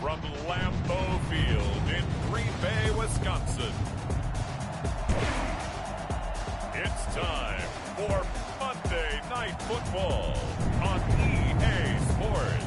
from Lambeau Field in Green Bay, Wisconsin. It's time for Monday Night Football on EA Sports.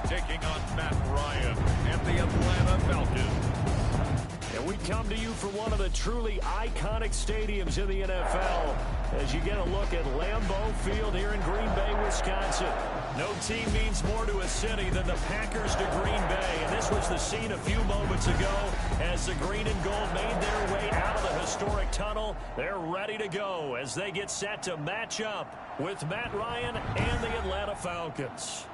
Taking on Matt Ryan and the Atlanta Falcons. And we come to you from one of the truly iconic stadiums in the NFL as you get a look at Lambeau Field here in Green Bay, Wisconsin. No team means more to a city than the Packers to Green Bay. And this was the scene a few moments ago as the green and gold made their way out of the historic tunnel. They're ready to go as they get set to match up with Matt Ryan and the Atlanta Falcons.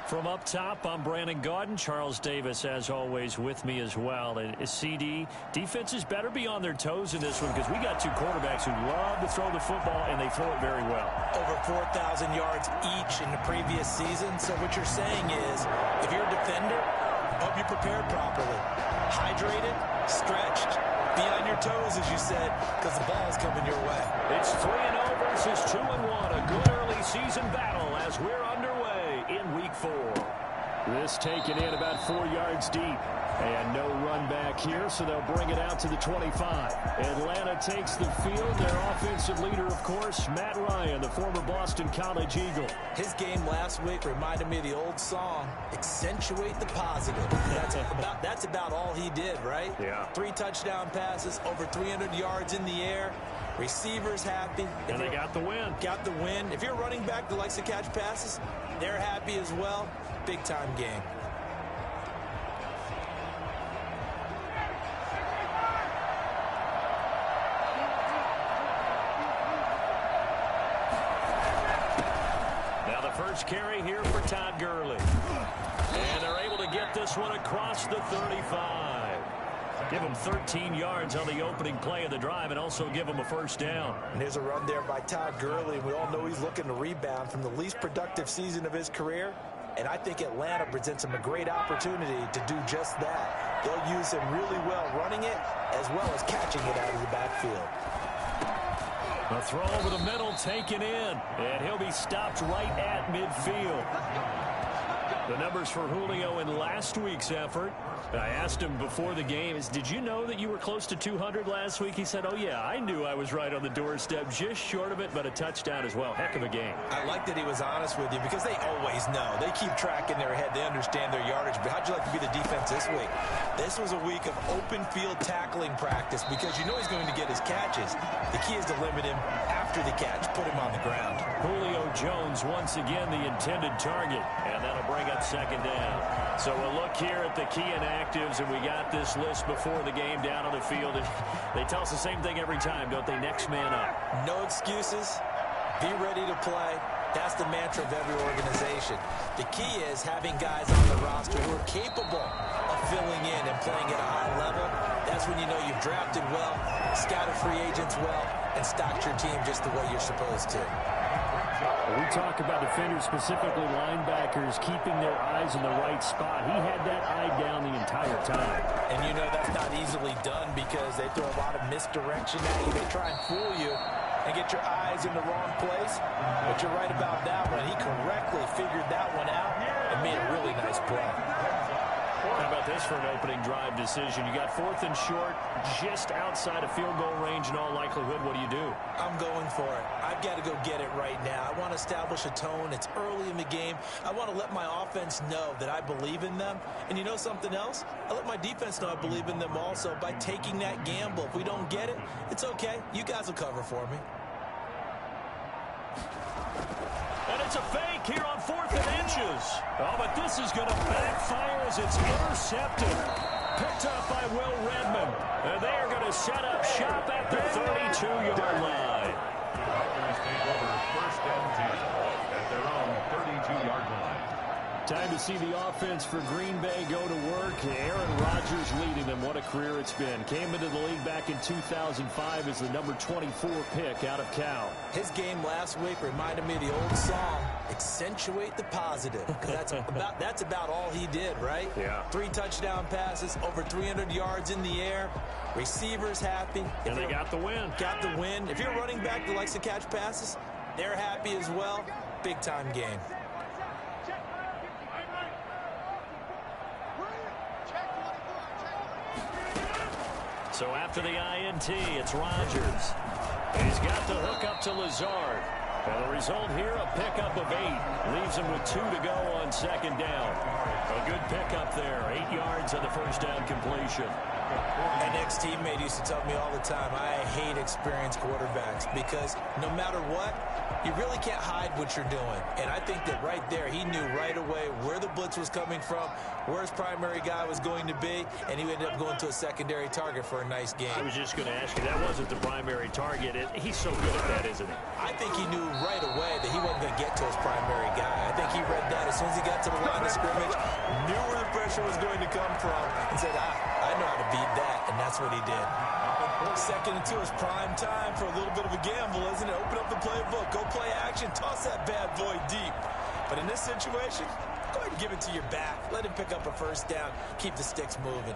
From up top, I'm Brandon Gaudin. Charles Davis, as always, with me as well. And CD, defenses better be on their toes in this one because we got two quarterbacks who love to throw the football, and they throw it very well. Over 4,000 yards each in the previous season. So what you're saying is, if you're a defender, hope you're prepared properly. Hydrated, stretched, be on your toes, as you said, because the ball is coming your way. It's 3-0 versus 2-1. A good early season battle as we're underway in Week 4. This taken in about 4 yards deep. And no run back here, so they'll bring it out to the 25. Atlanta takes the field. Their offensive leader, of course, Matt Ryan, the former Boston College Eagle. His game last week reminded me of the old song, accentuate the positive. That's about all he did, right? Yeah. 3 touchdown passes, over 300 yards in the air. Receivers happy. And they got the win. Got the win. If you're a running back that likes to catch passes, they're happy as well. Big-time game. First carry here for Todd Gurley. And they're able to get this one across the 35. Give him 13 yards on the opening play of the drive and also give him a first down. And there's a run there by Todd Gurley. We all know he's looking to rebound from the least productive season of his career. And I think Atlanta presents him a great opportunity to do just that. They'll use him really well running it as well as catching it out of the backfield. A throw over the middle taken in, and he'll be stopped right at midfield. The numbers for Julio in last week's effort. I asked him before the game, did you know that you were close to 200 last week? He said, oh, yeah, I knew I was right on the doorstep, just short of it, but a touchdown as well. Heck of a game. I like that he was honest with you because they always know. They keep track in their head. They understand their yardage. But how'd you like to be the defense this week? This was a week of open field tackling practice because you know he's going to get his catches. The key is to limit him after the catch, put him on the ground. Julio Jones once again the intended target, and that'll bring up second down. So we'll look here at the key inactives, and we got this list before the game down on the field. And they tell us the same thing every time, don't they? Next man up. No excuses. Be ready to play. That's the mantra of every organization. The key is having guys on the roster who are capable of filling in and playing at a high level. That's when you know you've drafted well, scouted free agents well, and stocked your team just the way you're supposed to. We talk about defenders, specifically linebackers, keeping their eyes in the right spot. He had that eye down the entire time. And you know that's not easily done because they throw a lot of misdirection at you. They try and fool you and get your eyes in the wrong place. But you're right about that one. He correctly figured that one out and made a really nice play. How about this for an opening drive decision? You got 4th and short, just outside of field goal range in all likelihood. What do? I'm going for it. I've got to go get it right now. I want to establish a tone. It's early in the game. I want to let my offense know that I believe in them. And you know something else? I let my defense know I believe in them also by taking that gamble. If we don't get it, it's okay. You guys will cover for me. And it's a fake here on 4th and inches. Oh, but this is going to backfire as it's intercepted. Picked up by Will Redmond. And they are going to set up shop at the 32-yard line. Falcons take over 1st and 10 at their own 32-yard line. Time to see the offense for Green Bay go to work. Aaron Rodgers leading them. What a career it's been. Came into the league back in 2005 as the number 24 pick out of Cal. His game last week reminded me of the old song, Accentuate the Positive. Because that's about all he did, right? Yeah. 3 touchdown passes, over 300 yards in the air. Receivers happy. And they got the win. Got the win. If you're a running back that likes to catch passes, they're happy as well. Big-time game. So after the INT, it's Rodgers. He's got the hook up to Lazard. And the result here, a pickup of 8. Leaves him with 2 to go on second down. A good pickup there. 8 yards on the first down completion. An ex-teammate used to tell me all the time, I hate experienced quarterbacks because no matter what, you really can't hide what you're doing. And I think that right there, he knew right away where the blitz was coming from, where his primary guy was going to be, and he ended up going to a secondary target for a nice game. I was just going to ask you, that wasn't the primary target. He's so good at that, isn't he? I think he knew right away that he wasn't going to get to his primary guy. I think he read that as soon as he got to the line of scrimmage, knew where the pressure was going to come from, and said, I know how to beat that, and that's what he did. 2nd and 2 is prime time for a little bit of a gamble, isn't it? Open up the playbook, go play action, toss that bad boy deep. But in this situation, go ahead and give it to your back. Let him pick up a first down, keep the sticks moving.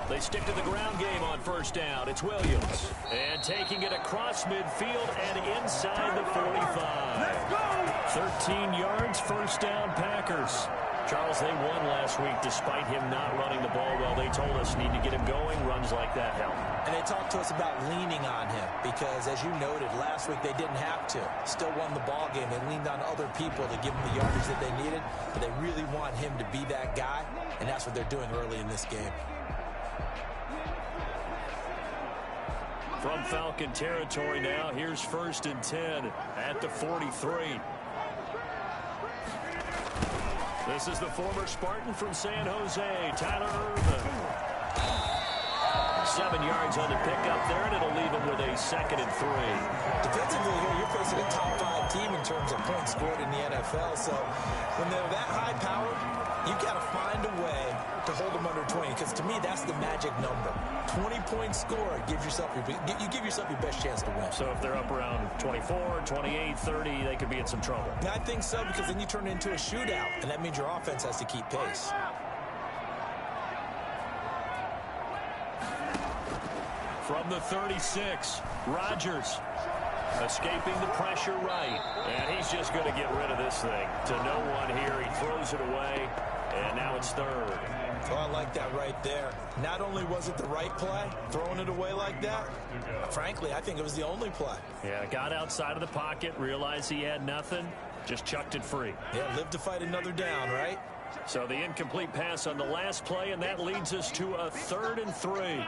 They stick to the ground game on first down. It's Williams. And taking it across midfield and inside the 45. 13 yards, first down, Packers. Charles, they won last week despite him not running the ball well. They told us need to get him going. Runs like that help. And they talked to us about leaning on him because, as you noted, last week they didn't have to. Still won the ball game. They leaned on other people to give them the yardage that they needed. But they really want him to be that guy, and that's what they're doing early in this game. From Falcon territory now, here's 1st and 10 at the 43. This is the former Spartan from San Jose, Tyler Ervin. 7 yards on the pickup there, and it'll leave him with a 2nd and 3. Defensively here, you're facing a top 5 team in terms of points scored in the NFL. So when they're that high powered, you got to find a way to hold them under 20. Because to me, that's the magic number. 20 points scored, you give yourself your best chance to win. So if they're up around 24, 28, 30, they could be in some trouble. I think so, because then you turn it into a shootout, and that means your offense has to keep pace. From the 36, Rodgers escaping the pressure right. And he's just going to get rid of this thing. To no one here, he throws it away, and now it's 3rd. Oh, I like that right there. Not only was it the right play, throwing it away like that, frankly, I think it was the only play. Yeah, got outside of the pocket, realized he had nothing, just chucked it free. Yeah, live to fight another down, right? So the incomplete pass on the last play, and that leads us to a 3rd and 3.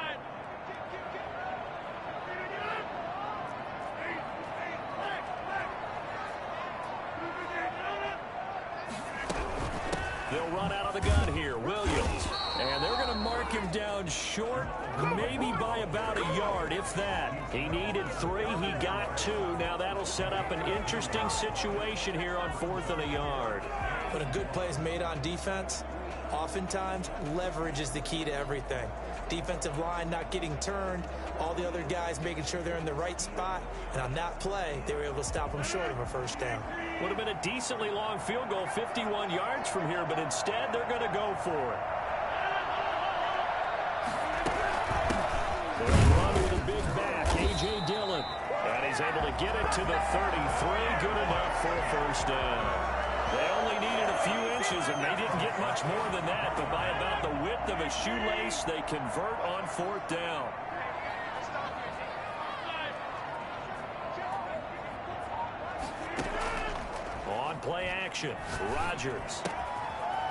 They'll run out of the gun here. Williams. And they're going to mark him down short, maybe by about a yard, if that. He needed 3. He got 2. Now that'll set up an interesting situation here on 4th and a yard. When a good play is made on defense, oftentimes leverage is the key to everything. Defensive line not getting turned, all the other guys making sure they're in the right spot, and on that play, they were able to stop them short of a first down. Would have been a decently long field goal, 51 yards from here, but instead they're going to go for it. They'll run with a big back, A.J. Dillon. And he's able to get it to the 33, good enough for a first down. They only needed a few inches, and they didn't get much more than that, but by about the width of a shoelace, they convert on 4th down. On play action, Rodgers.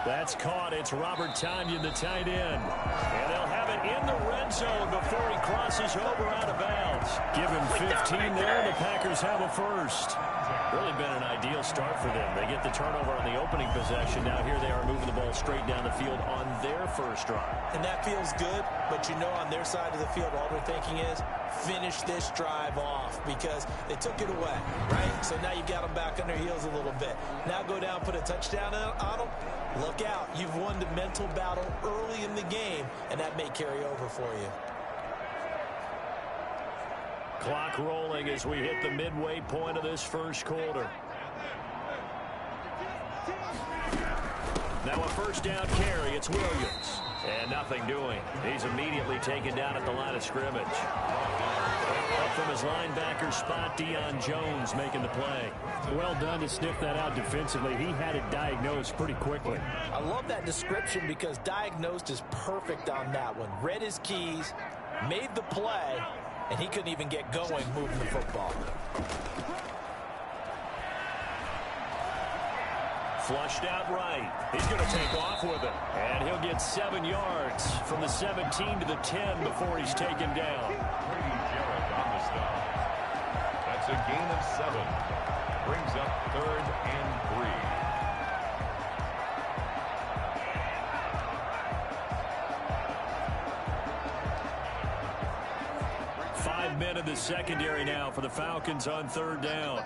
That's caught. It's Robert Tonyan, the tight end. And they'll have it in the red zone before he crosses over out of bounds. Give him 15 there, and the Packers have a first. Really been an ideal start for them. They get the turnover on the opening possession. Now here they are moving the ball straight down the field on their first drive. And that feels good, but you know on their side of the field, all they're thinking is finish this drive off because they took it away, right? So now you got them back on their heels a little bit. Now go down, put a touchdown on them. Look out. You've won the mental battle early in the game, and that may carry over for you. Clock rolling as we hit the midway point of this first quarter. Now a first down carry. It's Williams. And nothing doing. He's immediately taken down at the line of scrimmage. Up from his linebacker spot, Deion Jones making the play. Well done to sniff that out defensively. He had it diagnosed pretty quickly. I love that description because diagnosed is perfect on that one. Read his keys, made the play, and he couldn't even get going moving the football. Flushed out right. He's going to take off with it. And he'll get 7 yards from the 17 to the 10 before he's taken down. On the stop. That's a gain of 7. Brings up 3rd and 3. Men in the secondary now for the Falcons on 3rd down.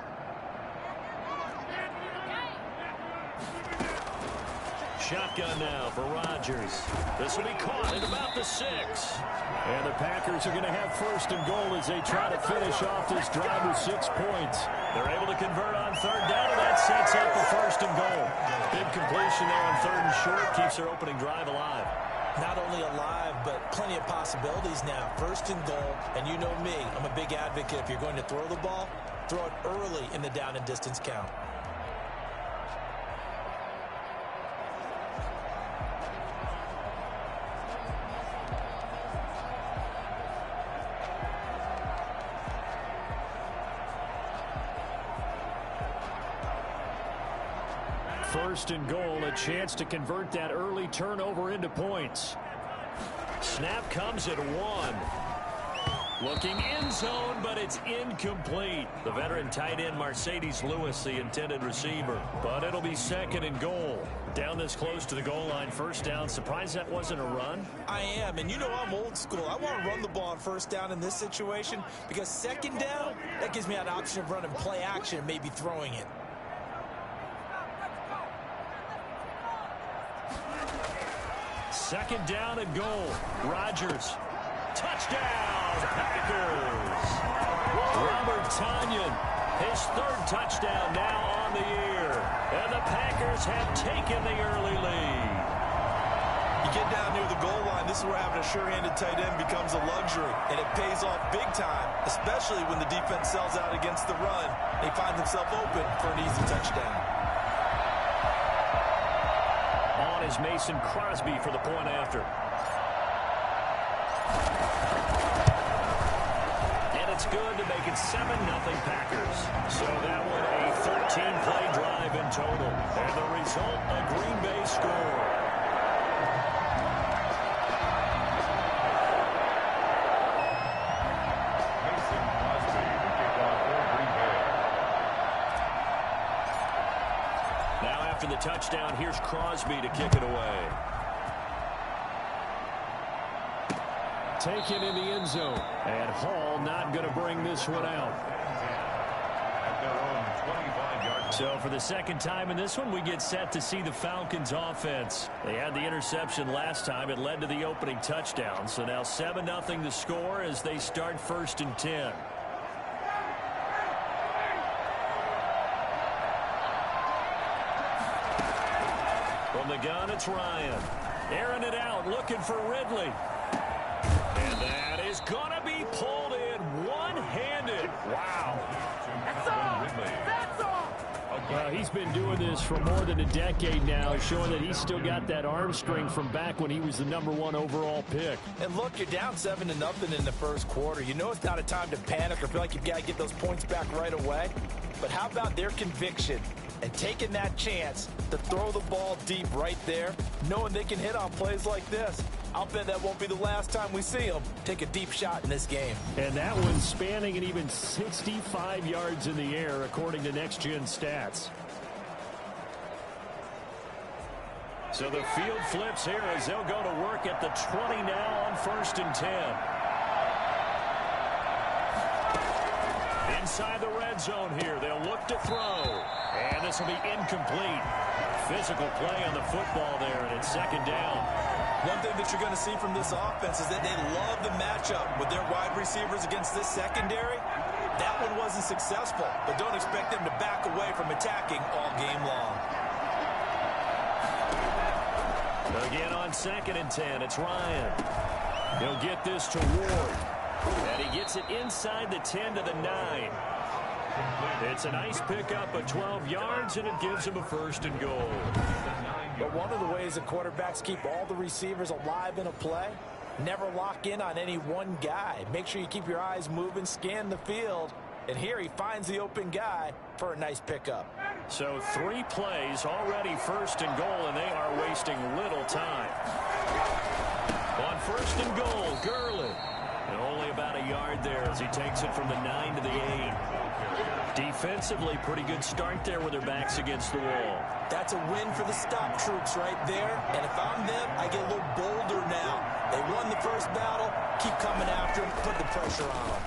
Shotgun now for Rodgers. This will be caught at about the 6. And the Packers are going to have 1st and goal as they try to finish off this drive with 6 points. They're able to convert on 3rd down, and that sets up a 1st and goal. Big completion there on 3rd and short keeps their opening drive alive. Not only alive, but plenty of possibilities now. 1st and goal, and you know me, I'm a big advocate. If you're going to throw the ball, throw it early in the down and distance count. First and goal, a chance to convert that early turnover into points. Snap comes at 1. Looking end zone, but it's incomplete. The veteran tight end Mercedes Lewis, the intended receiver. But it'll be 2nd and goal. Down this close to the goal line, 1st down. Surprised that wasn't a run? I am, and you know I'm old school. I want to run the ball on 1st down in this situation because 2nd down, that gives me an option of running play action and maybe throwing it. Second down and goal. Rodgers. Touchdown, Packers. Robert Tonyan, his 3rd touchdown now on the year. And the Packers have taken the early lead. You get down near the goal line, this is where having a sure-handed tight end becomes a luxury. And it pays off big time, especially when the defense sells out against the run. They find themselves open for an easy touchdown. On is Mason Crosby for the point after. And it's good to make it 7-0 Packers. So that one a 13-play drive in total. And the result, a Green Bay score. Mason Crosby to kick off for Green Bay. Now after the touchdown, here's Crosby to kick it away. Taken in the end zone. And Hall not going to bring this one out. At their own 25-yard. So for the 2nd time in this one, we get set to see the Falcons offense. They had the interception last time. It led to the opening touchdown. So now 7-0 the score as they start 1st and 10. From the gun, it's Ryan. Airing it out, looking for Ridley. And that is going to be pulled in one-handed. Wow. That's all. That's all. Well, he's been doing this for more than a decade now, showing that he's still got that arm strength from back when he was the #1 overall pick. And look, you're down 7-0 in the first quarter. You know it's not a time to panic or feel like you've got to get those points back right away. But how about their conviction and taking that chance to throw the ball deep right there, knowing they can hit on plays like this? I'll bet that won't be the last time we see him take a deep shot in this game. And that one's spanning an even 65 yards in the air, according to Next Gen Stats. So the field flips here as they'll go to work at the 20 now on 1st and 10. Inside the red zone here, they'll look to throw. And this will be incomplete. Physical play on the football there, and it's 2nd down. One thing that you're going to see from this offense is that they love the matchup with their wide receivers against this secondary. That one wasn't successful, but don't expect them to back away from attacking all game long. Again on 2nd and 10, it's Ryan. He'll get this to Ward. And he gets it inside the 10 to the 9. It's a nice pickup of 12 yards, and it gives him a 1st and goal. But one of the ways that quarterbacks keep all the receivers alive in a play, never lock in on any one guy. Make sure you keep your eyes moving, scan the field. And here he finds the open guy for a nice pickup. So 3 plays already 1st and goal, and they are wasting little time. On 1st and goal, Gurley. And only about a yard there as he takes it from the 9 to the 8. Defensively, pretty good start there with their backs against the wall. That's a win for the stop troops right there. And if I'm them, I get a little bolder now. They won the first battle. Keep coming after them. Put the pressure on them.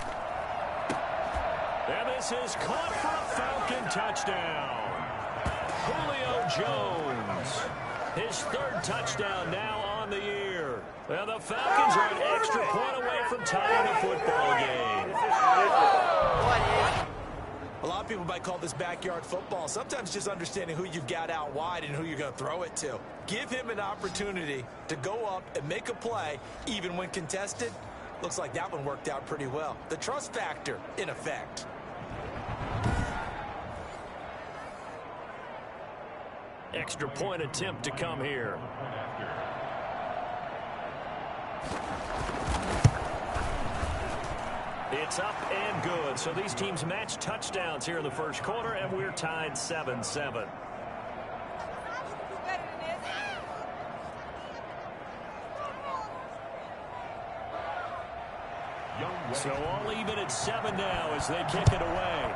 And this is caught for a Falcon touchdown. Julio Jones. His 3rd touchdown now on the year. And the Falcons are an extra point away from tying the football game. A lot of people might call this backyard football. Sometimes just understanding who you've got out wide and who you're going to throw it to. Give him an opportunity to go up and make a play, even when contested. Looks like that one worked out pretty well. The trust factor, in effect. Extra point attempt to come here. It's up and good. So these teams match touchdowns here in the 1st quarter, and we're tied 7-7. So all even at 7 now as they kick it away.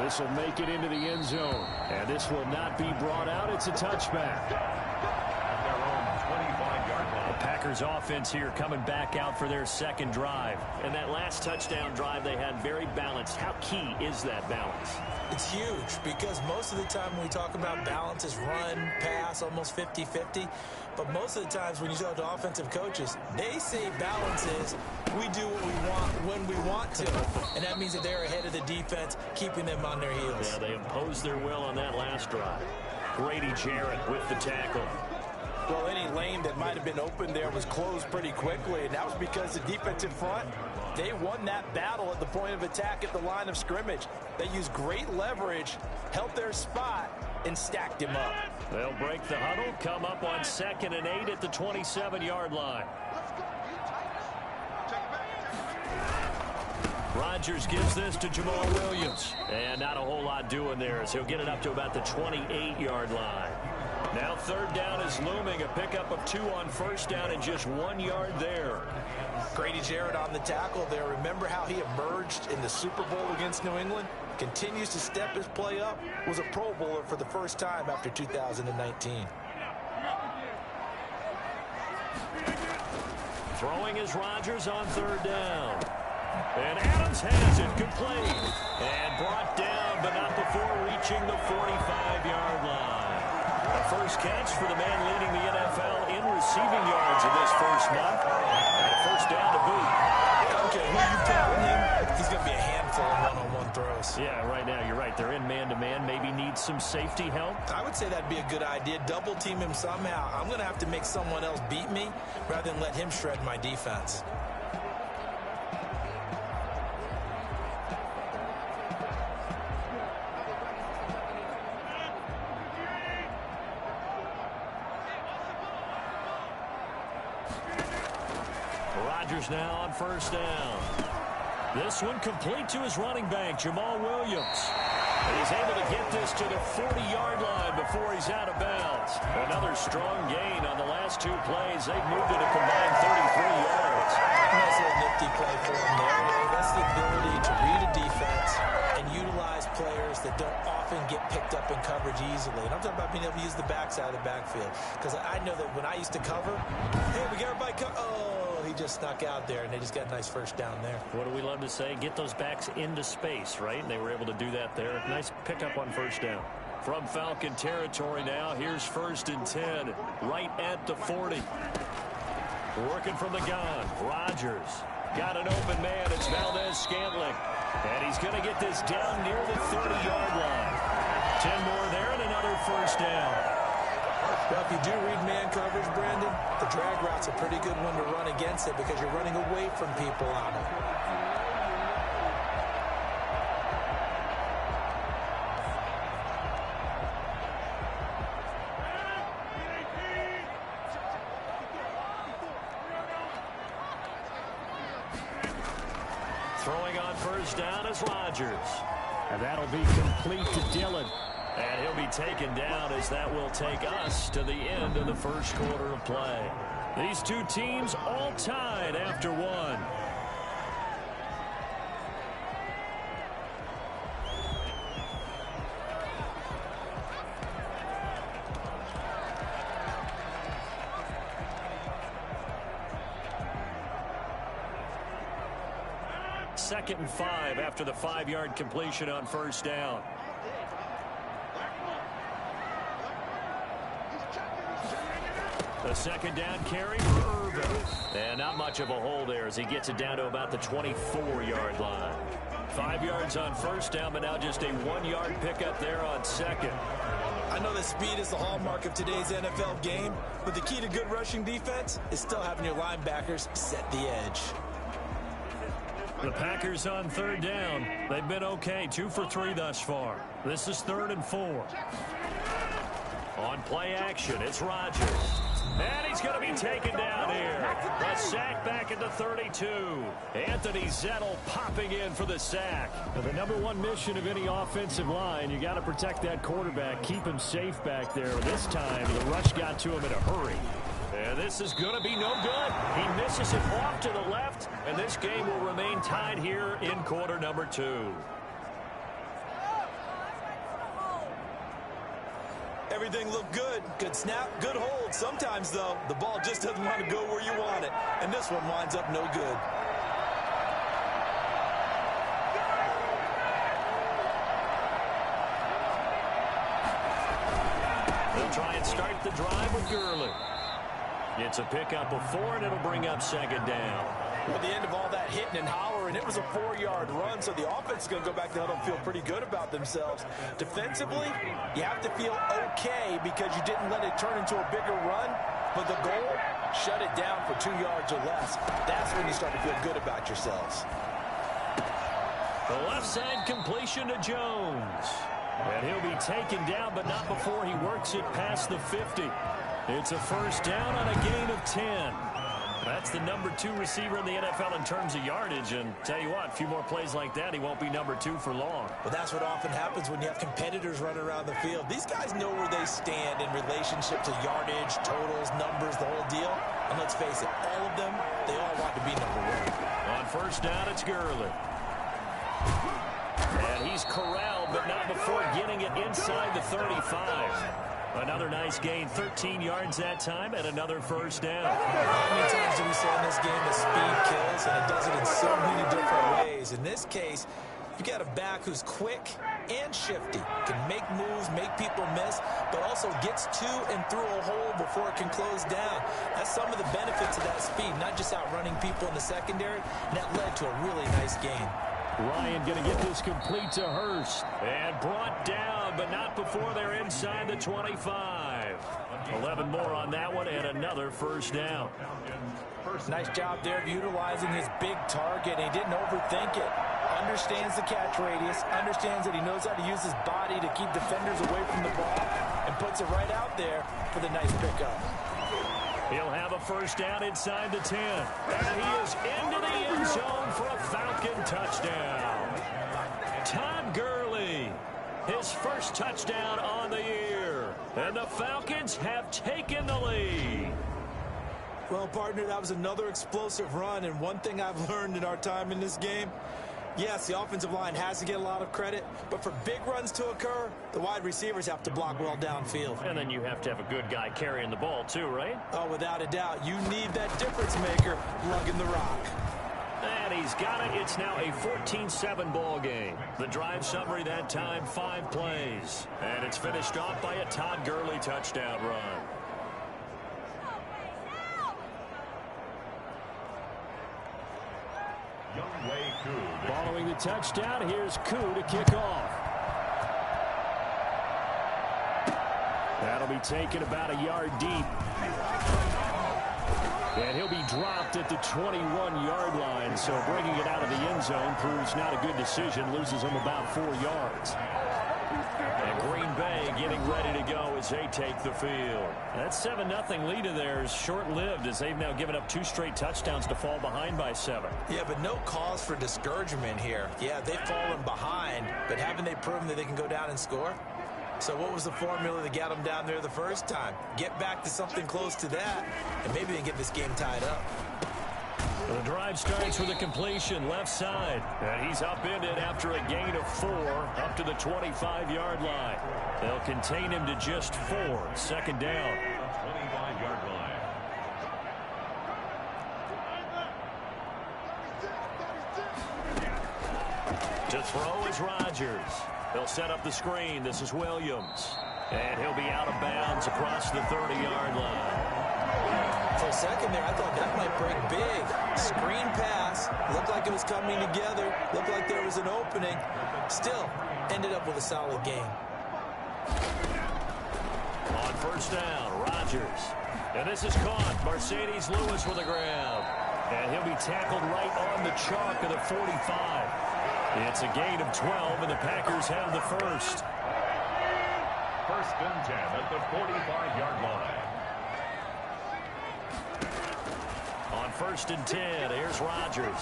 This will make it into the end zone. And this will not be brought out. It's a touchback. Their own 25-yard line. The Packers offense here coming back out for their 2nd drive. And that last touchdown drive they had very balanced. How key is that balance? It's huge because most of the time when we talk about balance is run, pass, almost 50-50. But most of the times when you talk to offensive coaches, they say balance is we do what we want when we want to. And that means that they're ahead of the defense, keeping them on their heels. Yeah, they imposed their will on that last drive. Grady Jarrett with the tackle. Well, any lane that might have been open there was closed pretty quickly, and that was because the defensive front, they won that battle at the point of attack at the line of scrimmage. They used great leverage, held their spot, and stacked him up. They'll break the huddle, come up on 2nd and 8 at the 27-yard line. Rodgers gives this to Jamal Williams. And not a whole lot doing there as he'll get it up to about the 28-yard line. Now 3rd down is looming. A pickup of 2 on 1st down and just 1 yard there. Grady Jarrett on the tackle there. Remember how he emerged in the Super Bowl against New England? Continues to step his play up. Was a Pro Bowler for the first time after 2019. Throwing is Rodgers on 3rd down. And Adams has it complete. And brought down, but not before reaching the 45-yard line. A first catch for the man leading the NFL in receiving yards in this first month. And a 1st down to boot. Okay, who you put on him, he's going to be a handful of one-on-one throws. Yeah, right now you're right. They're in man-to-man. Maybe need some safety help. I would say that'd be a good idea. Double team him somehow. I'm going to have to make someone else beat me rather than let him shred my defense. Rodgers now on 1st down. This one complete to his running back, Jamal Williams. And he's able to get this to the 40-yard line before he's out of bounds. Another strong gain on the last two plays. They've moved it a combined 33 yards. Nice little nifty play for him there. That's the ability to read a defense and utilize players that don't often get picked up in coverage easily. And I'm talking about being able to use the backside of the backfield. Because I know that when I used to cover, hey, we got everybody cover. Oh, he just snuck out there, and they just got a nice first down there. What do we love to say? Get those backs into space, right? And they were able to do that there. Nice pickup on first down. From Falcon territory now, here's 1st and 10, right at the 40. Working from the gun, Rodgers. Got an open man, it's Valdez-Scantling. And he's going to get this down near the 30-yard line. 10 more there and another first down. Well, if you do read man coverage, Brandon, the drag route's a pretty good one to run against it because you're running away from people on it. Throwing on first down is Rodgers. And that'll be complete to Dillon. And he'll be taken down as that will take us to the end of the first quarter of play. These two teams all tied after one. Second and 5 after the 5-yard completion on first down. The second down carry for Irvin. And not much of a hole there as he gets it down to about the 24-yard line. 5 yards on first down, but now just a 1-yard pickup there on second. I know that speed is the hallmark of today's NFL game, but the key to good rushing defense is still having your linebackers set the edge. The Packers on third down. They've been okay, 2 for 3 thus far. This is 3rd and 4. On play action, it's Rodgers. And he's going to be taken down here. A sack back at the 32. Anthony Zettel popping in for the sack. Now, the number one mission of any offensive line, you got to protect that quarterback, keep him safe back there. This time, the rush got to him in a hurry. And this is going to be no good. He misses it off to the left, and this game will remain tied here in quarter number 2. Everything looked good. Good snap, good hold. Sometimes, though, the ball just doesn't want to go where you want it. And this one winds up no good. They'll try and start the drive with Gurley. It's a pickup of 4, and it'll bring up second down. At the end of all that hitting and hollering, it was a 4-yard run, so the offense is going to go back to huddle and feel pretty good about themselves. Defensively, you have to feel okay because you didn't let it turn into a bigger run, but the goal, shut it down for 2 yards or less. That's when you start to feel good about yourselves. The left side completion to Jones. And he'll be taken down, but not before he works it past the 50. It's a first down on a gain of 10. That's the number 2 receiver in the NFL in terms of yardage. And tell you what, a few more plays like that, he won't be number 2 for long. But that's what often happens when you have competitors running around the field. These guys know where they stand in relationship to yardage, totals, numbers, the whole deal. And let's face it, all of them, they all want to be number 1. On first down, it's Gurley. And he's corralled, but not before getting it inside the 35. Another nice gain, 13 yards that time, and another first down. How many times do we say in this game that speed kills, and it does it in so many different ways? In this case, you got a back who's quick and shifty, can make moves, make people miss, but also gets to and through a hole before it can close down. That's some of the benefits of that speed, not just outrunning people in the secondary, and that led to a really nice gain. Ryan going to get this complete to Hurst. And brought down, but not before they're inside the 25. 11 more on that one, and another first down. Nice job there of utilizing his big target. He didn't overthink it. Understands the catch radius. Understands that he knows how to use his body to keep defenders away from the ball. And puts it right out there for the nice pickup. He'll have a first down inside the 10. And he is into the end zone for a Falcon touchdown. Todd Gurley. his first touchdown on the year. And the Falcons have taken the lead. Well, partner, that was another explosive run, and one thing I've learned in our time in this game, yes, the offensive line has to get a lot of credit, but for big runs to occur, the wide receivers have to block well downfield. And then you have to have a good guy carrying the ball too, right? Oh, without a doubt. You need that difference maker lugging the rock. And he's got it. It's now a 14-7 ball game. The drive summary that time, 5 plays. And it's finished off by a Todd Gurley touchdown run. Following the touchdown, here's Koo to kick off. That'll be taken about a yard deep. And he'll be dropped at the 21-yard line, so bringing it out of the end zone proves not a good decision, loses him about 4 yards. And Green Bay getting ready to go as they take the field. That 7-0 lead of theirs is short-lived as they've now given up 2 straight touchdowns to fall behind by 7. Yeah, but no cause for discouragement here. Yeah, they've fallen behind, but haven't they proven that they can go down and score? So what was the formula to get them down there the first time? Get back to something close to that, and maybe they can get this game tied up. The drive starts with a completion left side. And he's upended after a gain of 4 up to the 25-yard line. They'll contain him to just 4. Second down. 25-yard line. To throw is Rodgers. They'll set up the screen. This is Williams. And he'll be out of bounds across the 30-yard line. For a second there, I thought that might break big. Screen pass. Looked like it was coming together. Looked like there was an opening. Still, ended up with a solid game. On first down, Rodgers. And this is caught. Mercedes Lewis with a grab. And he'll be tackled right on the chalk of the 45. It's a gain of 12, and the Packers have the first. First and 10 at the 45-yard line. On first and 10, here's Rodgers.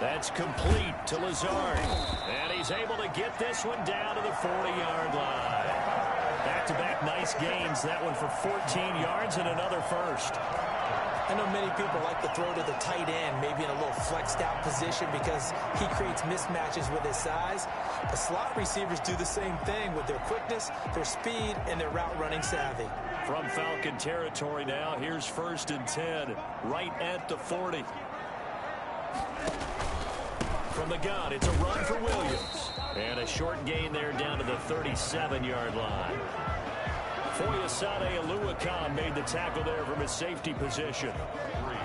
That's complete to Lazard. And he's able to get this one down to the 40-yard line. Back-to-back nice gains. That one for 14 yards and another first. I know many people like to throw to the tight end, maybe in a little flexed out position because he creates mismatches with his size. The slot receivers do the same thing with their quickness, their speed, and their route running savvy. From Falcon territory now, here's first and 10, right at the 40. From the gun, it's a run for Williams. And a short gain there down to the 37-yard line. Foyesade Oluokun made the tackle there from his safety position.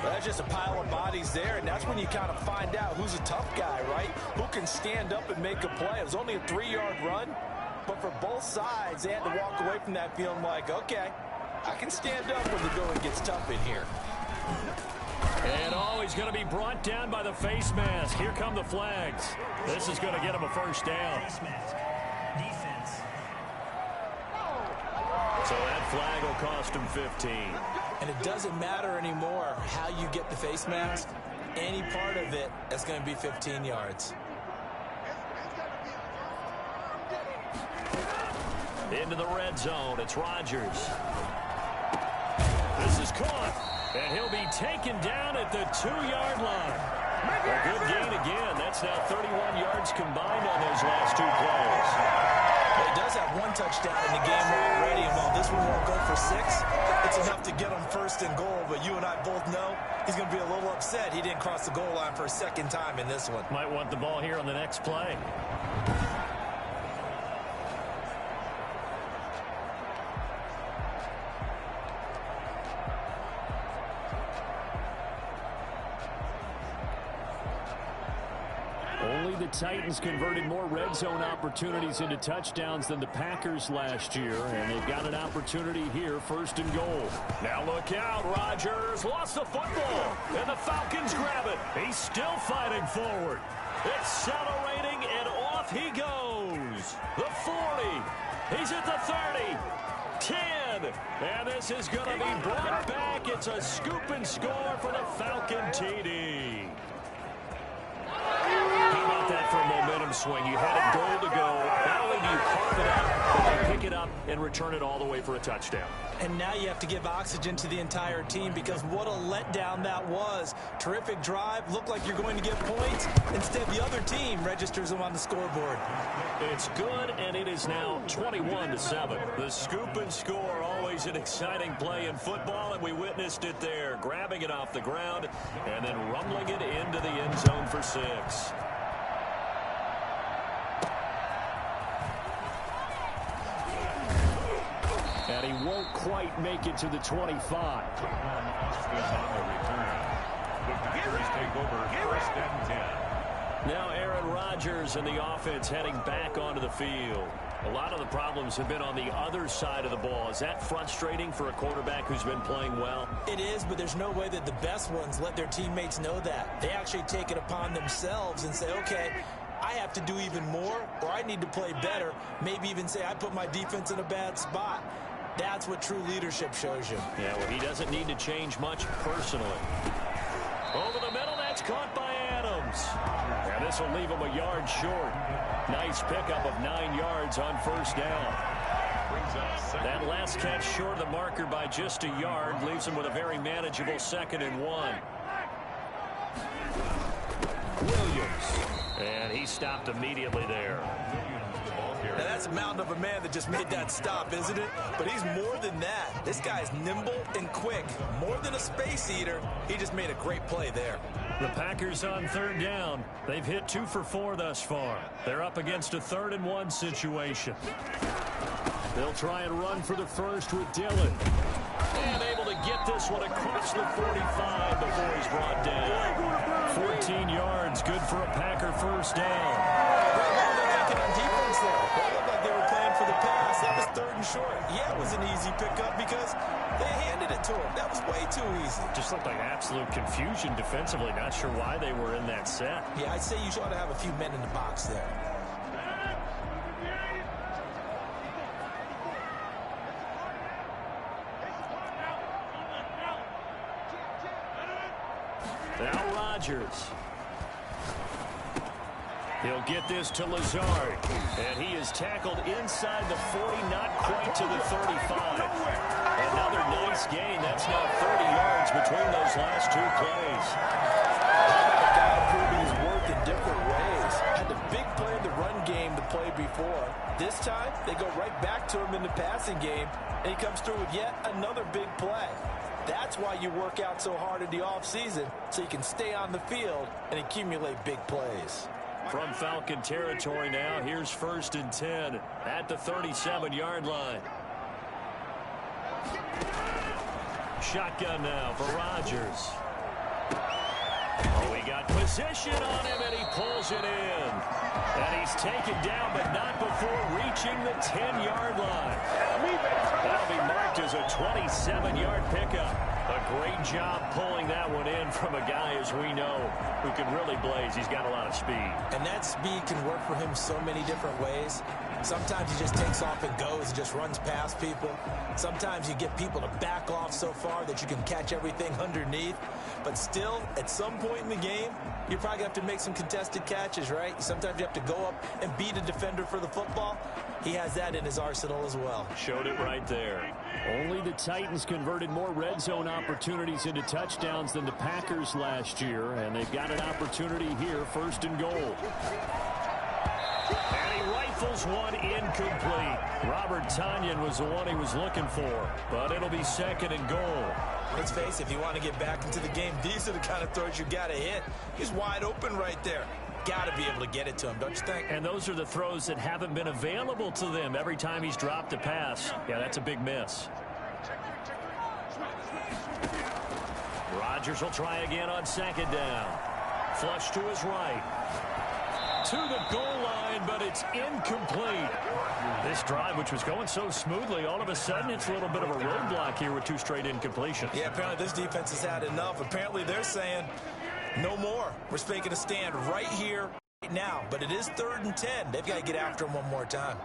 Well, that's just a pile of bodies there, and that's when you kind of find out who's a tough guy, right? Who can stand up and make a play. It was only a 3-yard run, but for both sides, they had to walk away from that feeling like, okay, I can stand up when the going gets tough in here. And he's going to be brought down by the face mask. Here come the flags. This is going to get him a first down. So that flag will cost him 15. And it doesn't matter anymore how you get the face mask. Any part of it, that's going to be 15 yards. Into the red zone. It's Rodgers. This is caught. And he'll be taken down at the 2-yard line. A good gain again. That's now 31 yards combined on those last 2 plays. He does have 1 touchdown in the game already, and while this one won't go for 6, it's enough to get him first and goal. But you and I both know he's going to be a little upset he didn't cross the goal line for a second time in this one. Might want the ball here on the next play. Only the Titans converted more red zone opportunities into touchdowns than the Packers last year, and they've got an opportunity here, first and goal. Now look out, Rodgers lost the football, and the Falcons grab it. He's still fighting forward. Accelerating, and off he goes. The 40. He's at the 30. 10. And this is going to be brought back. It's a scoop and score for the Falcon TD. How about that for a momentum swing. You had a goal to go. Not only do you cough it up, but they pick it up and return it all the way for a touchdown. And now you have to give oxygen to the entire team because what a letdown that was. Terrific drive. Looked like you're going to get points. Instead, the other team registers them on the scoreboard. It's good, and it is now 21-7. The scoop and score, always an exciting play in football, and we witnessed it there. Grabbing it off the ground and then rumbling it into the end zone for 6. And he won't quite make it to the 25. The Packers take over 1st and 10. Now Aaron Rodgers and the offense heading back onto the field. A lot of the problems have been on the other side of the ball. Is that frustrating for a quarterback who's been playing well? It is, but there's no way that the best ones let their teammates know that. They actually take it upon themselves and say, okay, I have to do even more, or I need to play better. Maybe even say I put my defense in a bad spot. That's what true leadership shows you. Yeah, well, he doesn't need to change much personally. Over the middle, that's caught by Adams. And this will leave him a yard short. Nice pickup of 9 yards on 1st down. That last catch short of the marker by just a yard leaves him with a very manageable 2nd and 1. Williams. And he stopped immediately there. Now that's a mountain of a man that just made that stop, isn't it? But he's more than that. This guy's nimble and quick. More than a space eater. He just made a great play there. The Packers on 3rd down. They've hit 2 for 4 thus far. They're up against a 3rd and 1 situation. They'll try and run for the first with Dillon. And able to get this one across the 45 before he's brought down. 14 yards, good for a Packer 1st down. On defense there. They looked like they were playing for the pass. That was 3rd and short. Yeah, it was an easy pickup because they handed it to him. That was way too easy. Just looked like absolute confusion defensively. Not sure why they were in that set. Yeah, I'd say you ought to have a few men in the box there. Now Rodgers. He'll get this to Lazard. And he is tackled inside the 40, not quite to the 35. Another nice gain. That's now 30 yards between those last 2 plays. The guy proving his worth in different ways. Had the big play in the run game to play before. This time, they go right back to him in the passing game. And he comes through with yet another big play. That's why you work out so hard in the offseason, so you can stay on the field and accumulate big plays. From Falcon territory now, here's 1st and 10 at the 37-yard line. Shotgun now for Rodgers. Oh, he got position on him, and he pulls it in. And he's taken down, but not before reaching the 10-yard line. That'll be marked as a 27-yard pickup. A great job pulling that one in from a guy, as we know, who can really blaze. He's got a lot of speed. And that speed can work for him so many different ways. Sometimes he just takes off and goes and just runs past people. Sometimes you get people to back off so far that you can catch everything underneath. But still, at some point in the game, you probably have to make some contested catches, right? Sometimes you have to go up and beat a defender for the football. He has that in his arsenal as well. Showed it right there. Only the Titans converted more red zone opportunities into touchdowns than the Packers last year, and they've got an opportunity here, 1st and goal. And he rifles one incomplete. Robert Tonyan was the one he was looking for, but it'll be 2nd and goal. Let's face it, if you want to get back into the game, these are the kind of throws you got to hit. He's wide open right there. Got to be able to get it to him, don't you think? And those are the throws that haven't been available to them every time he's dropped a pass. Yeah, that's a big miss. Rodgers will try again on 2nd down. Flush to his right. To the goal line, but it's incomplete. This drive, which was going so smoothly, all of a sudden it's a little bit of a roadblock here with 2 straight incompletions. Yeah, apparently this defense has had enough. Apparently they're saying no more. We're making a stand right here, right now. But it is 3rd and 10. They've got to get after him one more time.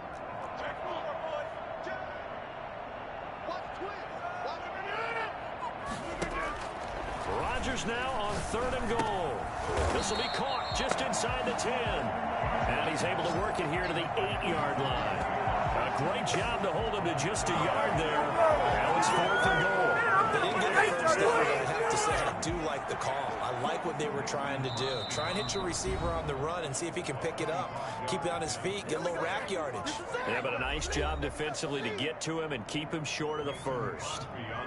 Chargers now on 3rd and goal. This will be caught just inside the 10. And he's able to work it here to the 8-yard line. A great job to hold him to just a yard there. Now it's 4th and goal. They didn't get the first down, but I have to say I do like the call. I like what they were trying to do. Try and hit your receiver on the run and see if he can pick it up. Keep it on his feet, get a little rack yardage. Yeah, but a nice job defensively to get to him and keep him short of the first.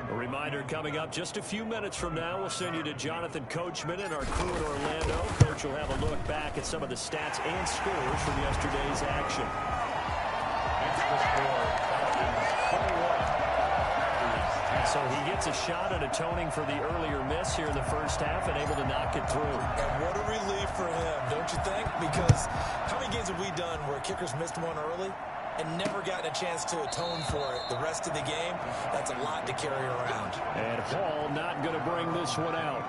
A reminder coming up just a few minutes from now, we'll send you to Jonathan Coachman and our crew in Orlando. Coach will have a look back at some of the stats and scores from yesterday's action. So he gets a shot at atoning for the earlier miss here in the first half and able to knock it through. And what a relief for him, don't you think? Because how many games have we done where kickers missed one early and never gotten a chance to atone for it the rest of the game? That's a lot to carry around. And Hall not going to bring this one out.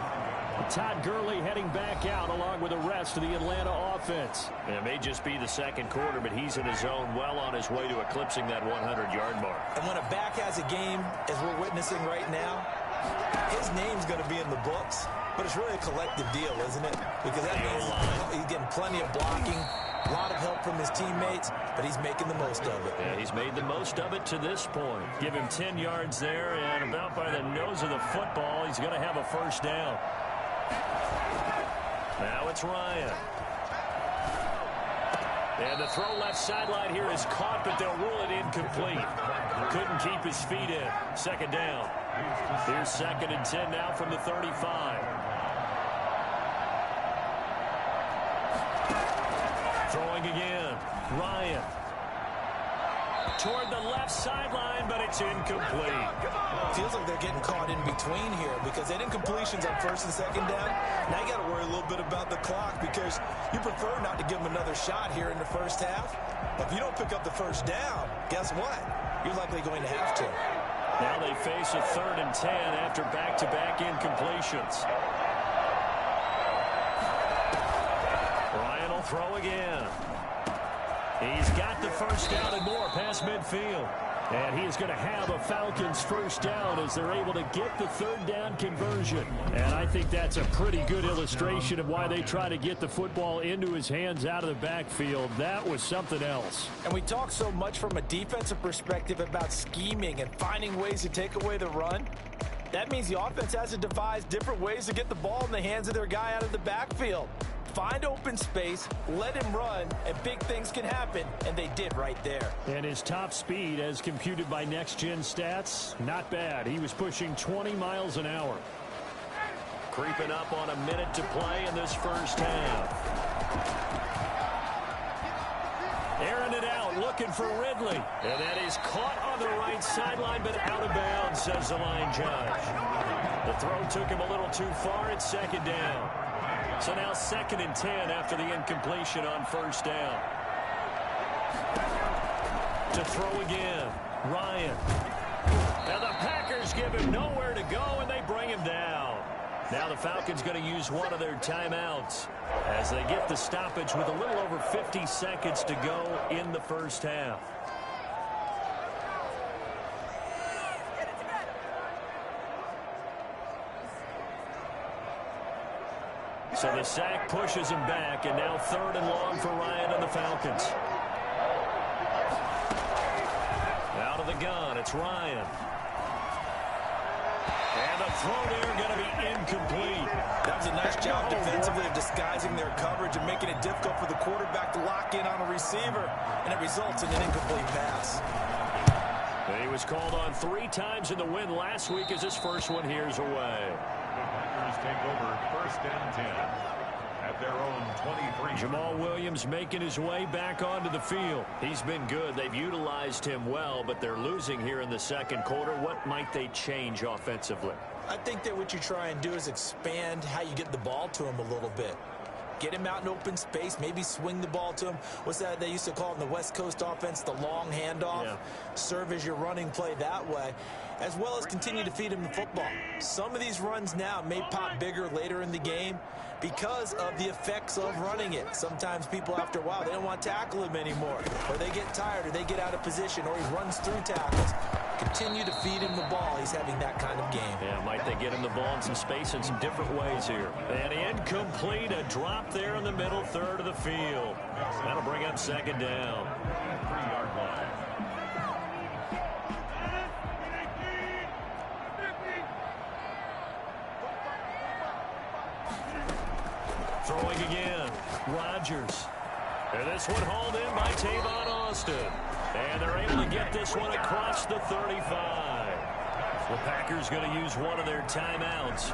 Todd Gurley heading back out along with the rest of the Atlanta offense. And it may just be the second quarter, but he's in his zone well on his way to eclipsing that 100-yard mark. And when a back has a game, as we're witnessing right now, his name's going to be in the books, but it's really a collective deal, isn't it? Because that means he's getting plenty of blocking, a lot of help from his teammates, but he's making the most of it. Yeah, he's made the most of it to this point. Give him 10 yards there, and about by the nose of the football, he's going to have a first down. Now it's Ryan. And the throw left sideline here is caught, but they'll rule it incomplete. Couldn't keep his feet in. Second down. Here's 2nd and 10 now from the 35. Throwing again. Ryan. Toward the left sideline, but it's incomplete. Feels like they're getting caught in between here because they did incompletions on 1st and 2nd down. Now you got to worry a little bit about the clock because you prefer not to give them another shot here in the first half. But if you don't pick up the first down, guess what? You're likely going to have to. Now they face a 3rd and 10 after back-to-back incompletions. Ryan will throw again. He's got the first down and more past midfield. And he is going to have a Falcons first down as they're able to get the 3rd down conversion. And I think that's a pretty good illustration of why they try to get the football into his hands out of the backfield. That was something else. And we talk so much from a defensive perspective about scheming and finding ways to take away the run. That means the offense has to devise different ways to get the ball in the hands of their guy out of the backfield. Find open space, let him run, and big things can happen, and they did right there. And his top speed, as computed by Next Gen Stats, not bad. He was pushing 20 miles an hour. Creeping up on a minute to play in this first half. Airing it out, looking for Ridley. And that is caught on the right sideline, but out of bounds, says the line judge. The throw took him a little too far. It's 2nd down. So now 2nd and 10 after the incompletion on first down. To throw again, Ryan. Now the Packers give him nowhere to go, and they bring him down. Now the Falcons going to use one of their timeouts as they get the stoppage with a little over 50 seconds to go in the first half. So the sack pushes him back, and now 3rd and long for Ryan and the Falcons. Out of the gun, it's Ryan. And the throw there going to be incomplete. That was a nice job defensively of disguising their coverage and making it difficult for the quarterback to lock in on a receiver, and it results in an incomplete pass. He was called on 3 times in the win last week as his first one here's away. Take over 1st and 10 at their own 23. Jamal Williams making his way back onto the field. He's been good. They've utilized him well, but they're losing here in the second quarter. What might they change offensively? I think that what you try and do is expand how you get the ball to him a little bit. Get him out in open space, maybe swing the ball to him. What's that they used to call in the West Coast offense, the long handoff? Yeah. Serve as your running play that way, as well as continue to feed him the football. Some of these runs now may pop bigger later in the game because of the effects of running it. Sometimes people, after a while, they don't want to tackle him anymore, or they get tired, or they get out of position, or he runs through tackles. Continue to feed him the ball. He's having that kind of game. Yeah, might they get him the ball in some space in some different ways here. And incomplete, a drop there in the middle third of the field. That'll bring up second down. 3-yard line. Throwing again, Rodgers. And this one hauled in by Tavon Austin. And they're able to get this one across the 35. The Packers going to use one of their timeouts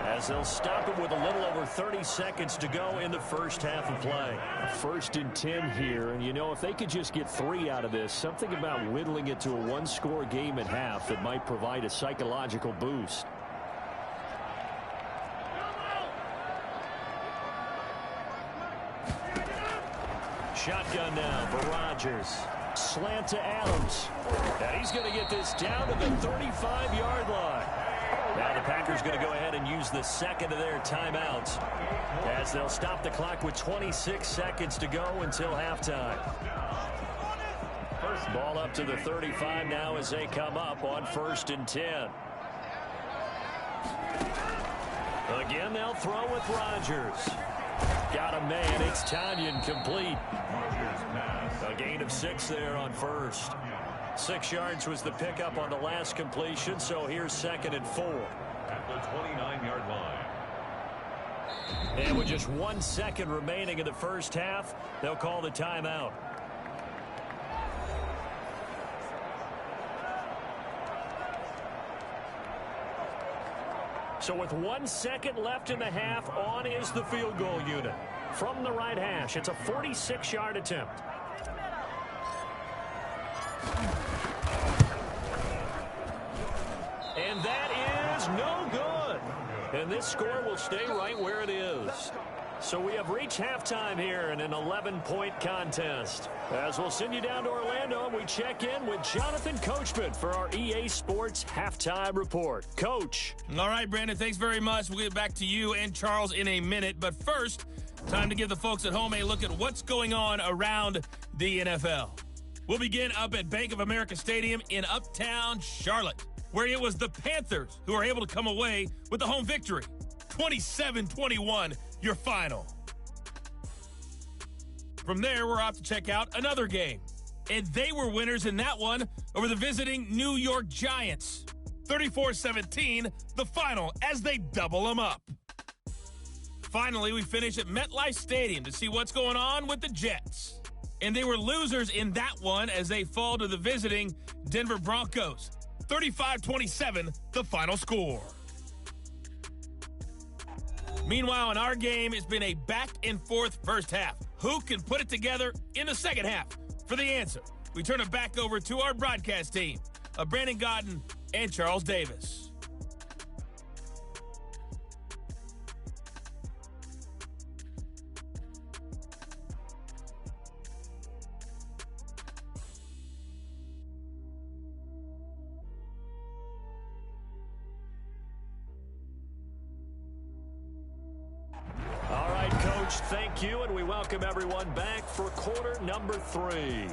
as they'll stop it with a little over 30 seconds to go in the first half of play. 1st and 10 here, and you know, if they could just get 3 out of this, something about whittling it to a one-score game at half that might provide a psychological boost. Shotgun now for Rodgers. Slant to Adams. And he's going to get this down to the 35-yard line. Now the Packers going to go ahead and use the second of their timeouts as they'll stop the clock with 26 seconds to go until halftime. First ball up to the 35 now as they come up on 1st and 10. Again, they'll throw with Rodgers. Got a man. It's Tanyan complete. A gain of 6 there on first. 6 yards was the pickup on the last completion, so here's 2nd and 4. At the 29-yard line. And with just 1 second remaining in the first half, they'll call the timeout. So with 1 second left in the half, on is the field goal unit. From the right hash, it's a 46-yard attempt. And that is no good. And this score will stay right where it is. So we have reached halftime here in an 11-point contest. As we'll send you down to Orlando, and we check in with Jonathan Coachman for our EA Sports Halftime Report. Coach. All right, Brandon, thanks very much. We'll get back to you and Charles in a minute. But first, time to give the folks at home a look at what's going on around the NFL. We'll begin up at Bank of America Stadium in Uptown Charlotte, where it was the Panthers who were able to come away with the home victory. 27-21, your final. From there, we're off to check out another game. And they were winners in that one over the visiting New York Giants. 34-17, the final, as they double them up. Finally, we finish at MetLife Stadium to see what's going on with the Jets. And they were losers in that one as they fall to the visiting Denver Broncos. 35-27, the final score. Meanwhile, in our game, it's been a back-and-forth first half. Who can put it together in the second half? For the answer, we turn it back over to our broadcast team of Brandon Godden and Charles Davis. Thank you, and we welcome everyone back for quarter number 3.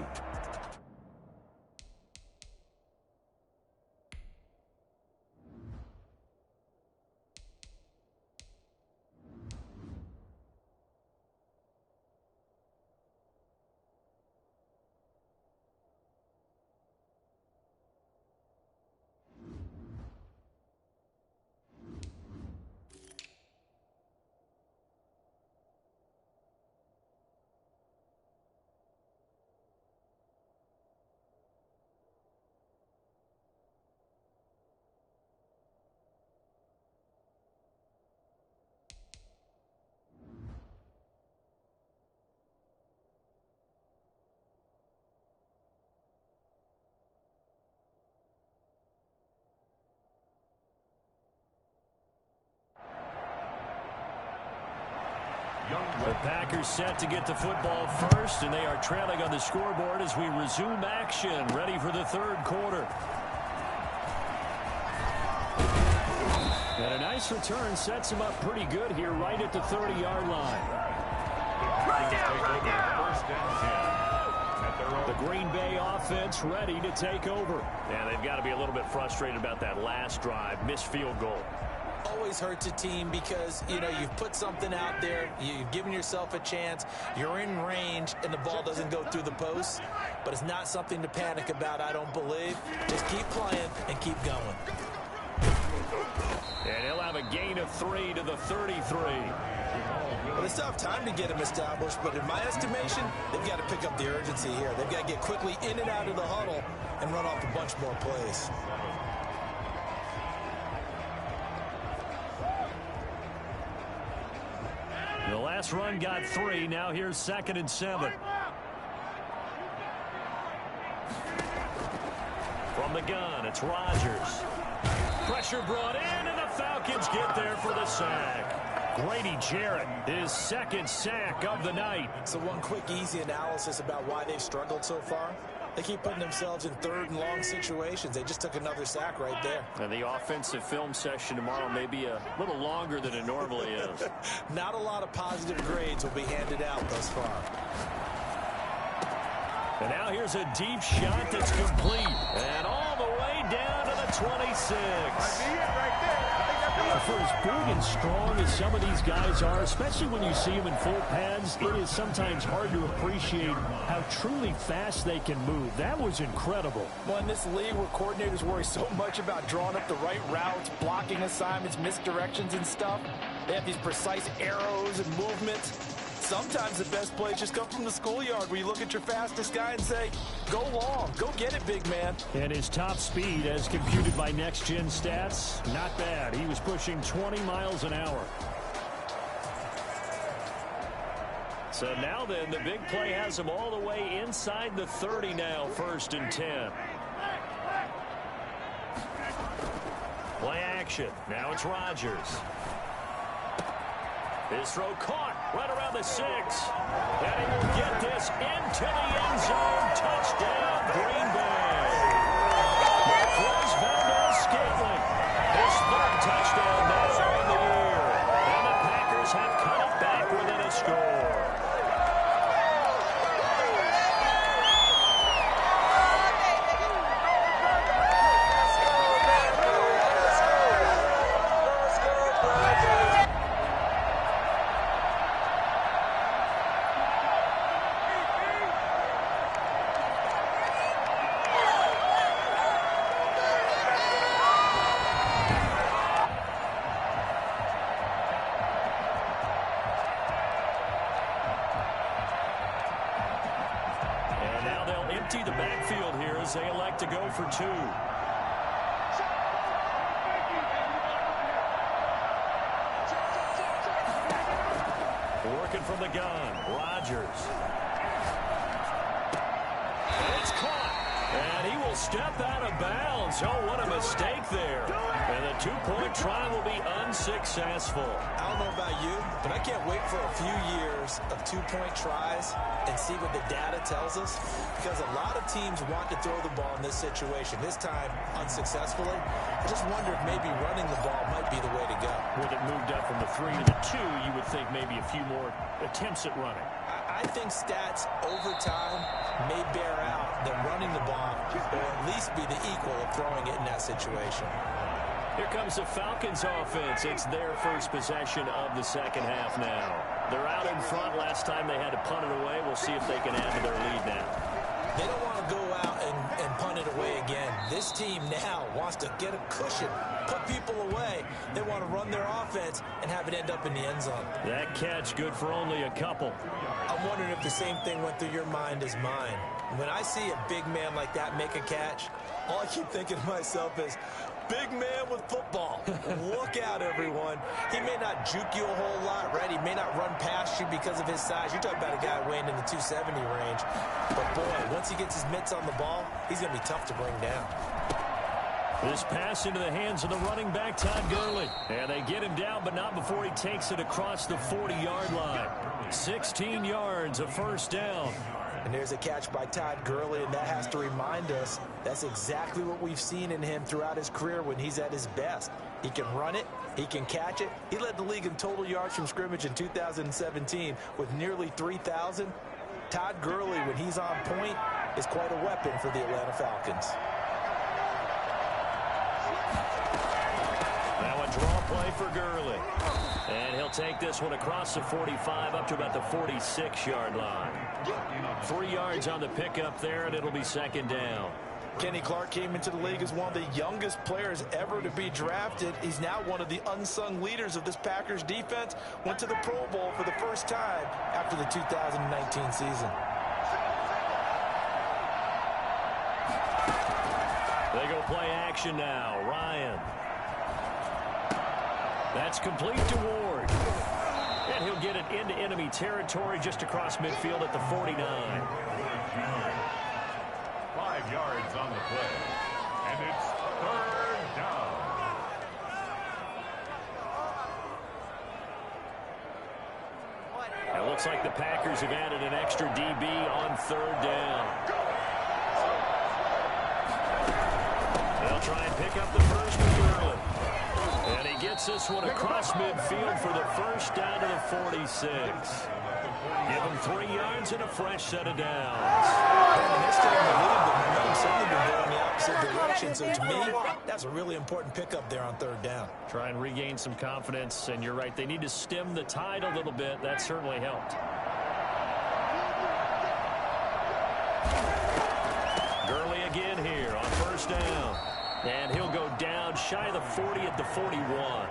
The Packers set to get the football first, and they are trailing on the scoreboard as we resume action, ready for the third quarter. And a nice return sets him up pretty good here right at the 30-yard line. Right down, right down! First and 10 at their The Green Bay offense ready to take over. Yeah, they've got to be a little bit frustrated about that last drive, missed field goal. Always hurts a team because, you know, you've put something out there, you've given yourself a chance, you're in range, and the ball doesn't go through the posts. But it's not something to panic about, I don't believe. Just keep playing and keep going. And he'll have a gain of 3 to the 33. Well, they still have time to get him established, but in my estimation, they've got to pick up the urgency here. They've got to get quickly in and out of the huddle and run off a bunch more plays. The last run got 3. Now here's 2nd and 7. From the gun, it's Rodgers. Pressure brought in, and the Falcons get there for the sack. Grady Jarrett, his 2nd sack of the night. So one quick, easy analysis about why they've struggled so far. They keep putting themselves in 3rd and long situations. They just took another sack right there. And the offensive film session tomorrow may be a little longer than it normally is. Not a lot of positive grades will be handed out thus far. And now here's a deep shot that's complete. And all the way down to the 26. For as big and strong as some of these guys are, especially when you see them in full pads, it is sometimes hard to appreciate how truly fast they can move. That was incredible. Well, in this league where coordinators worry so much about drawing up the right routes, blocking assignments, misdirections and stuff, they have these precise arrows and movements. Sometimes the best plays just come from the schoolyard where you look at your fastest guy and say, go long, go get it, big man. And his top speed, as computed by Next Gen Stats, not bad. He was pushing 20 miles an hour. So now then, the big play has him all the way inside the 30 now, 1st and 10. Play action. Now it's Rodgers. His throw caught right around the 6. And he will get this into the end zone. Touchdown, Green Bay. Throws Valdez-Scantling. His 3rd touchdown now on the year. And the Packers have cut it back within a score. The backfield here as they elect to go for 2. Working from the gun, Rodgers. It's caught, and he will step out of bounds. Oh, what a mistake there. And the 2-point try will be unsuccessful. I don't know about you, but I can't wait for a few years of 2-point tries and see what the data tells us, because a lot of teams want to throw the ball in this situation, this time unsuccessfully. I just wonder if maybe running the ball might be the way to go. With it moved up from the 3 to the 2, you would think maybe a few more attempts at running. I think stats over time may bear out that running the ball will at least be the equal of throwing it in that situation. Here comes the Falcons offense. It's their first possession of the 2nd half now. They're out in front. Last time they had to punt it away. We'll see if they can add to their lead now. They don't want to go out and punt it away again. This team now wants to get a cushion, put people away. They want to run their offense and have it end up in the end zone. That catch good for only a couple. I'm wondering if the same thing went through your mind as mine. When I see a big man like that make a catch, all I keep thinking to myself is, big man with football. Look out, everyone. He may not juke you a whole lot, right? He may not run past you because of his size. You're talking about a guy weighing in the 270 range. But, boy, once he gets his mitts on the ball, he's going to be tough to bring down. This pass into the hands of the running back, Todd Gurley. And they get him down, but not before he takes it across the 40-yard line. 16 yards, a 1st down. And there's a catch by Todd Gurley, and that has to remind us that's exactly what we've seen in him throughout his career when he's at his best. He can run it. He can catch it. He led the league in total yards from scrimmage in 2017 with nearly 3,000. Todd Gurley, when he's on point, is quite a weapon for the Atlanta Falcons. Now a draw play for Gurley. And he'll take this one across the 45 up to about the 46-yard line. 3 yards on the pickup there, and it'll be second down. Kenny Clark came into the league as one of the youngest players ever to be drafted. He's now one of the unsung leaders of this Packers defense. Went to the Pro Bowl for the first time after the 2019 season. They go play action now. Ryan. That's complete to Ward. And he'll get it into enemy territory just across midfield at the 49. 5 yards on the play. And it's third down. It looks like the Packers have added an extra DB on third down. They'll try and pick up the first with Gurley. And he gets this one across midfield for the first down to the 46. Give him 3 yards and a fresh set of downs. And they're still in the lead, but momentum's certainly been going the opposite direction. So to me, that's a really important pickup there on third down. Try and regain some confidence, and you're right, they need to stem the tide a little bit. That certainly helped. Gurley again here on first down. And he'll go down shy of the 40 at the 41.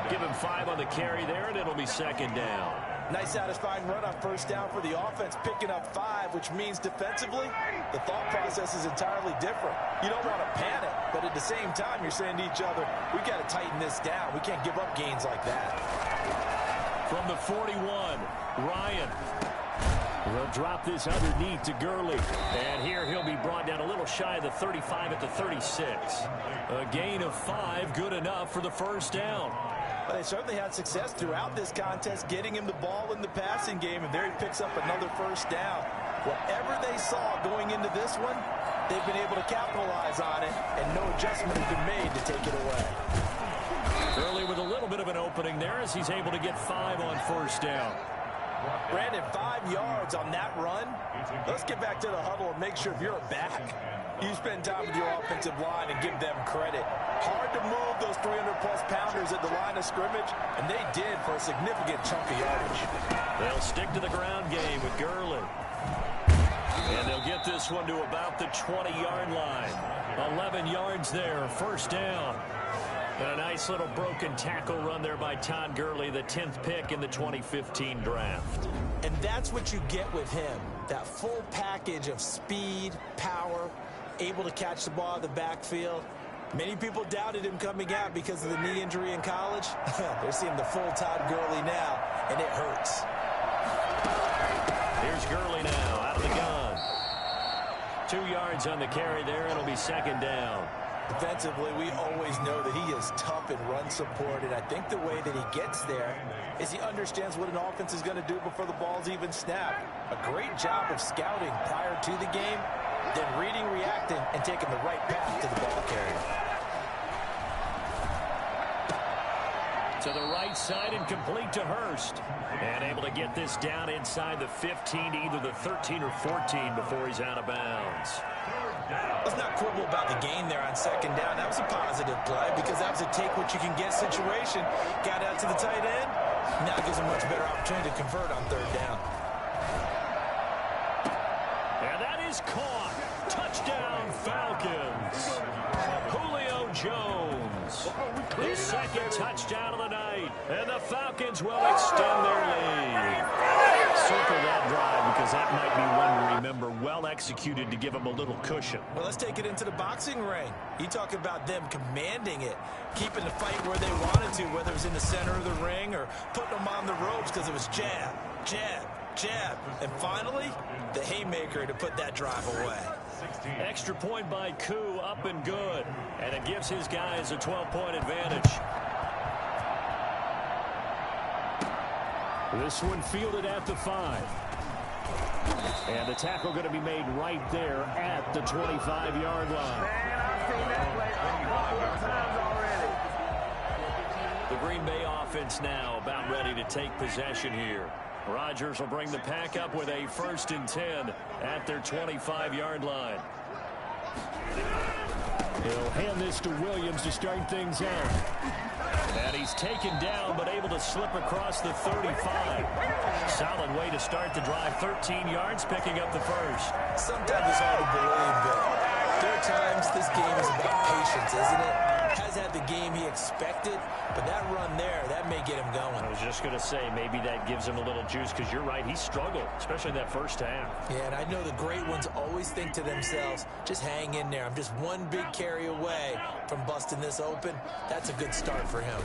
Give him 5 on the carry there, and it'll be second down. Nice satisfying run on first down for the offense, picking up 5, which means defensively, the thought process is entirely different. You don't want to panic, but at the same time, you're saying to each other, we got to tighten this down. We can't give up gains like that. From the 41, Ryan will drop this underneath to Gurley. And here he'll be brought down a little shy of the 35 at the 36. A gain of 5, good enough for the first down. But they certainly had success throughout this contest, getting him the ball in the passing game, and there he picks up another first down. Whatever they saw going into this one, they've been able to capitalize on it, and no adjustment has been made to take it away. Gurley with a little bit of an opening there as he's able to get 5 on first down. Brandon, 5 yards on that run. Let's get back to the huddle and make sure if you're a back, you spend time with your offensive line and give them credit. Hard to move those 300-plus pounders at the line of scrimmage, and they did for a significant chunk of yardage. They'll stick to the ground game with Gurley. And they'll get this one to about the 20-yard line. 11 yards there, first down. And a nice little broken tackle run there by Todd Gurley, the 10th pick in the 2015 draft. And that's what you get with him, that full package of speed, power, able to catch the ball in the backfield. Many people doubted him coming out because of the knee injury in college. They're seeing the full Todd Gurley now, and it hurts. Here's Gurley now out of the gun. 2 yards on the carry there. It'll be second down. Defensively, we always know that he is tough in run support, and I think the way that he gets there is he understands what an offense is going to do before the ball's even snapped. A great job of scouting prior to the game, then reading, reacting, and taking the right path to the ball carrier. To the right side and complete to Hurst. And able to get this down inside the 15 to either the 13 or 14 before he's out of bounds. Let's not quibble about the gain there on second down. That was a positive play because that was a take-what-you-can-get situation. Got out to the tight end. Now gives him a much better opportunity to convert on third down. And that is caught. Touchdown, Falcons. Julio Jones. His second touchdown of the night. And the Falcons will extend their lead. Circle that drive because that might be one to remember. Well executed to give them a little cushion. Well, let's take it into the boxing ring. You talk about them commanding it, keeping the fight where they wanted to, whether it was in the center of the ring or putting them on the ropes because it was jab, jab, jab. And finally, the haymaker to put that drive away. Extra point by Koo, up and good. And it gives his guys a 12-point advantage. This one fielded at the 5. And the tackle going to be made right there at the 25-yard line. Man, I've seen that play a couple of times already. The Green Bay offense now about ready to take possession here. Rodgers will bring the pack up with a 1st and 10 at their 25-yard line. He'll hand this to Williams to start things out. And he's taken down, but able to slip across the 35. Solid way to start the drive. 13 yards, picking up the first. Sometimes it's hard to believe, but there are times this game is about patience, isn't it? Has had the game he expected, but that run there, that may get him going. I was just going to say, maybe that gives him a little juice, because you're right, he struggled, especially in that first half. Yeah, and I know the great ones always think to themselves, just hang in there. I'm just one big carry away from busting this open. That's a good start for him.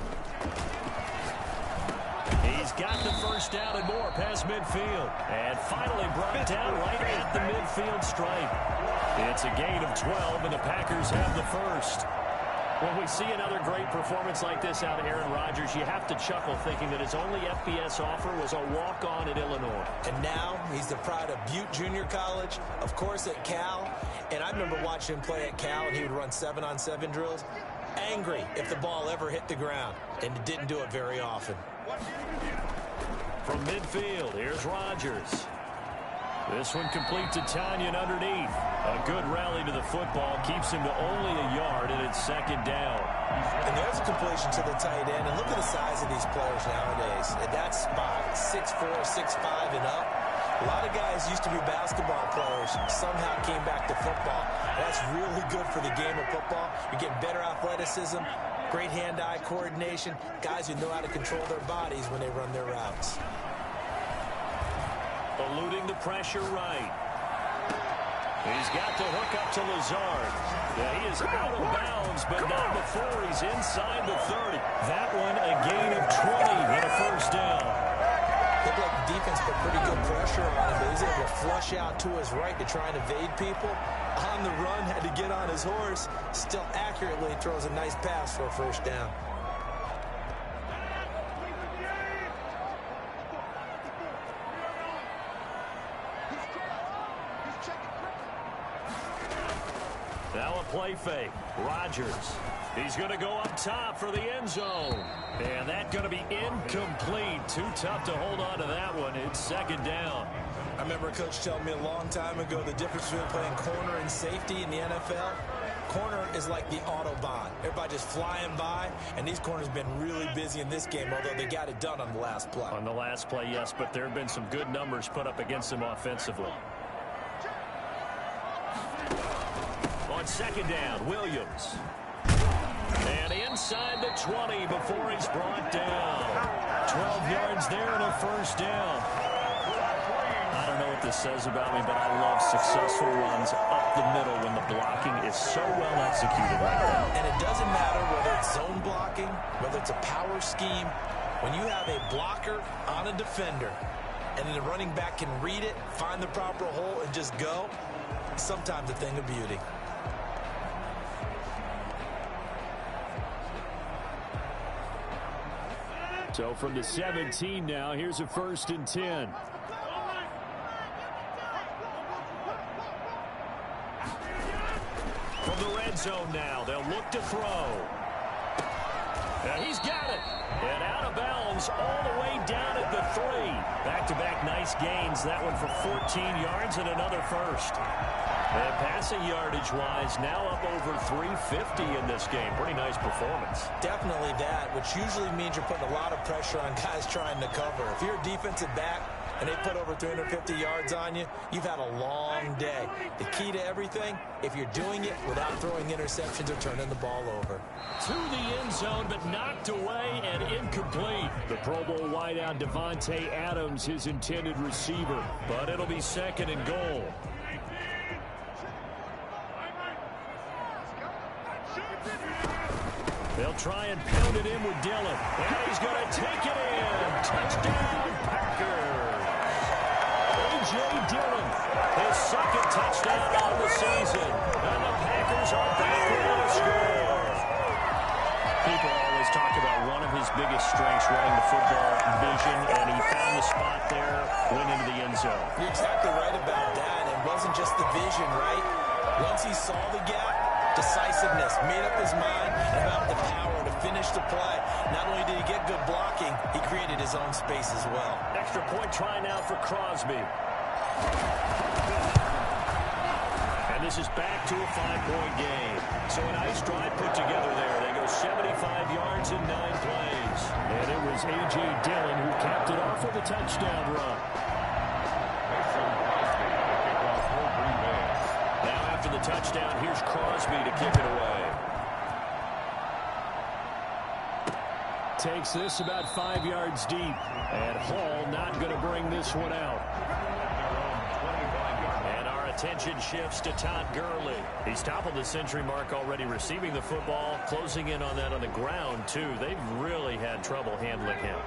He's got the first down and more past midfield. And finally brought down right at the midfield stripe. It's a gain of 12, and the Packers have the first. When we see another great performance like this out of Aaron Rodgers, you have to chuckle thinking that his only FBS offer was a walk-on at Illinois. And now he's the pride of Butte Junior College, of course at Cal. And I remember watching him play at Cal, and he would run 7-on-7 drills. Angry if the ball ever hit the ground, and didn't do it very often. From midfield, here's Rodgers. This one complete to Tanyan underneath. A good rally to the football keeps him to only a yard, and it's 2nd down. And there's a completion to the tight end. And look at the size of these players nowadays. At that spot, 6'4", 6'5", and up. A lot of guys used to be basketball players, somehow came back to football. That's really good for the game of football. You're getting better athleticism, great hand-eye coordination, guys who know how to control their bodies when they run their routes. Eluding the pressure right. He's got the hook up to Lazard. Yeah, he is out of bounds, but not before he's inside the 30. That one a gain of 20 and a first down. Looked like the defense put pretty good pressure on him, but he's able to flush out to his right to try and evade people. On the run, had to get on his horse. Still accurately throws a nice pass for a first down. Now a play fake. Rodgers. He's going to go up top for the end zone. And that's going to be incomplete. Too tough to hold on to that one. It's 2nd down. I remember a coach telling me a long time ago the difference between playing corner and safety in the NFL. Corner is like the Autobahn. Everybody just flying by, and these corners have been really busy in this game, although they got it done on the last play. On the last play, yes, but there have been some good numbers put up against them offensively. On 2nd down, Williams. And inside the 20 before he's brought down. 12 yards there and a first down. I don't know what this says about me, but I love successful runs up the middle when the blocking is so well executed like that. And it doesn't matter whether it's zone blocking, whether it's a power scheme. When you have a blocker on a defender, and then the running back can read it, find the proper hole, and just go, sometimes a thing of beauty. So from the 17 now, here's a 1st and 10. From the red zone now, they'll look to throw. And he's got it. And out of bounds all the way down at the 3. Back-to-back nice gains. That one for 14 yards and another first. And passing yardage-wise, now up over 350 in this game. Pretty nice performance. Definitely that, which usually means you're putting a lot of pressure on guys trying to cover. If you're a defensive back and they put over 350 yards on you, you've had a long day. The key to everything, if you're doing it without throwing interceptions or turning the ball over. To the end zone, but knocked away and incomplete. The Pro Bowl wideout Devontae Adams, his intended receiver. But it'll be 2nd and goal. They'll try and pound it in with Dillon. And he's going to take it in. Touchdown, Packers. A.J. Dillon, his 2nd touchdown on the season. And the Packers are back on the score. People always talk about one of his biggest strengths running the football, vision, and he found the spot there, went into the end zone. You're exactly right about that. It wasn't just the vision, right? Once he saw the gap, decisiveness, made up his mind about the power to finish the play. Not only did he get good blocking, he created his own space as well. Extra point try now for Crosby. And this is back to a 5-point game. So a nice drive put together there. They go 75 yards in 9 plays. And it was A.J. Dillon who capped it off with a touchdown run. Now after the touchdown, here's Crosby to kick it away. Takes this about 5 yards deep. And Hall not going to bring this one out. And our attention shifts to Todd Gurley. He's toppled the century mark already receiving the football, closing in on that on the ground, too. They've really had trouble handling him.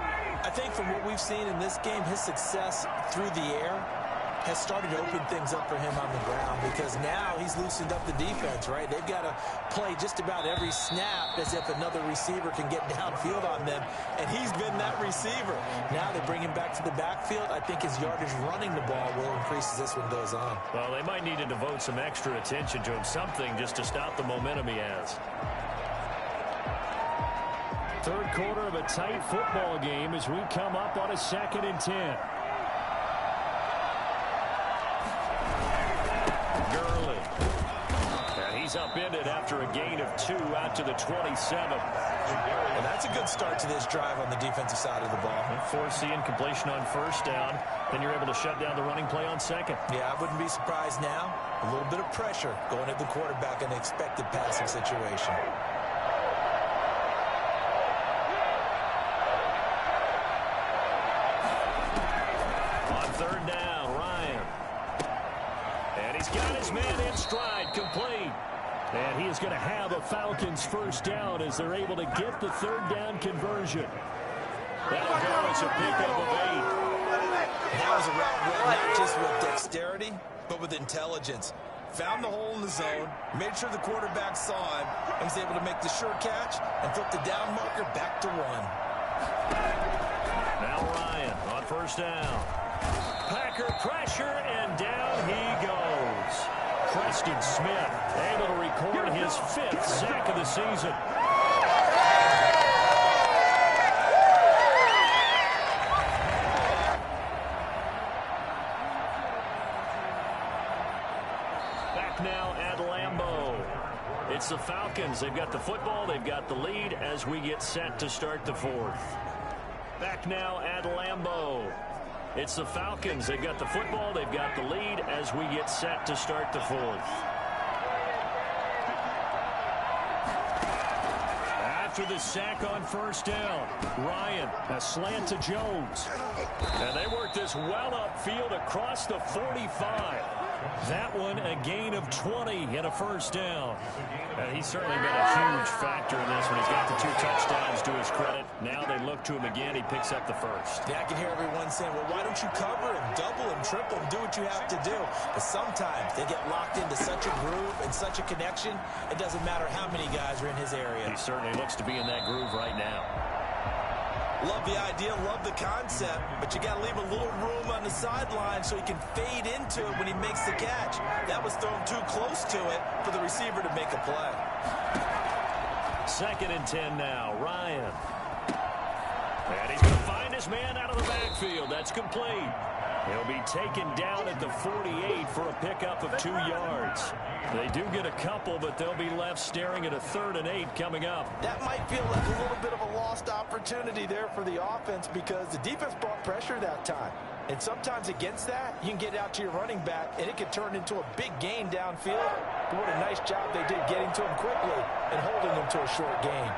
I think from what we've seen in this game, his success through the air has started to open things up for him on the ground because now he's loosened up the defense, right? They've got to play just about every snap as if another receiver can get downfield on them, and he's been that receiver. Now they bring him back to the backfield. I think his yardage running the ball will increase as this one goes on. Well, they might need to devote some extra attention to him, something just to stop the momentum he has. Third quarter of a tight football game as we come up on a 2nd and 10. Gurley. And he's upended after a gain of 2 out to the 27. And that's a good start to this drive on the defensive side of the ball. And force the incompletion on 1st down. Then you're able to shut down the running play on 2nd. Yeah, I wouldn't be surprised now. A little bit of pressure going at the quarterback in the expected passing situation. On 3rd down, Ryan. And he's got his man in stride, complete. And he is going to have a Falcons 1st down as they're able to get the 3rd down conversion. That'll go as a pickup of 8. That was a route run not just with dexterity, but with intelligence. Found the hole in the zone, made sure the quarterback saw him, and was able to make the sure catch and flip the down marker back to 1. Now Ryan on 1st down. Packer pressure, and down he goes. Preston Smith able to record his 5th sack of the season. Back now at Lambeau. It's the Falcons. They've got the football. They've got the lead as we get set to start the 4th. Back now at Lambeau. It's the Falcons. They've got the football. They've got the lead as we get set to start the 4th. After the sack on 1st down, Ryan, a slant to Jones. And they work this well upfield across the 45. That one a gain of 20 and a 1st down. And he's certainly been a huge factor in this one. He's got the 2 touchdowns to his credit. Now they look to him again. He picks up the 1st. Yeah, I can hear everyone saying, well, why don't you cover him, double him, triple him, do what you have to do. But sometimes they get locked into such a groove and such a connection, it doesn't matter how many guys are in his area. He certainly looks to be in that groove right now. Love the idea, love the concept, but you got to leave a little room on the sideline so he can fade into it when he makes the catch. That was thrown too close to it for the receiver to make a play. 2nd and 10 now, Ryan. And he's going to find his man out of the backfield. That's complete. He'll be taken down at the 48 for a pickup of 2 yards. They do get a couple, but they'll be left staring at a 3rd and 8 coming up. That might feel like a little bit of a lost opportunity there for the offense because the defense brought pressure that time. And sometimes against that, you can get out to your running back, and it can turn into a big gain downfield. But what a nice job they did getting to him quickly and holding him to a short gain.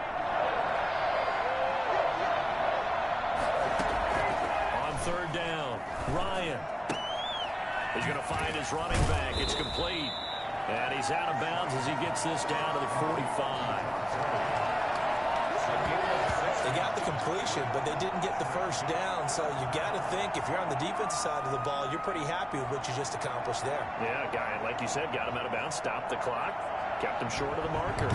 On 3rd down, Ryan. He's going to find his running back. It's complete. And he's out of bounds as he gets this down to the 45. They got the completion, but they didn't get the 1st down. So you got to think if you're on the defensive side of the ball, you're pretty happy with what you just accomplished there. Yeah, guy, like you said, got him out of bounds, stopped the clock, kept him short of the marker.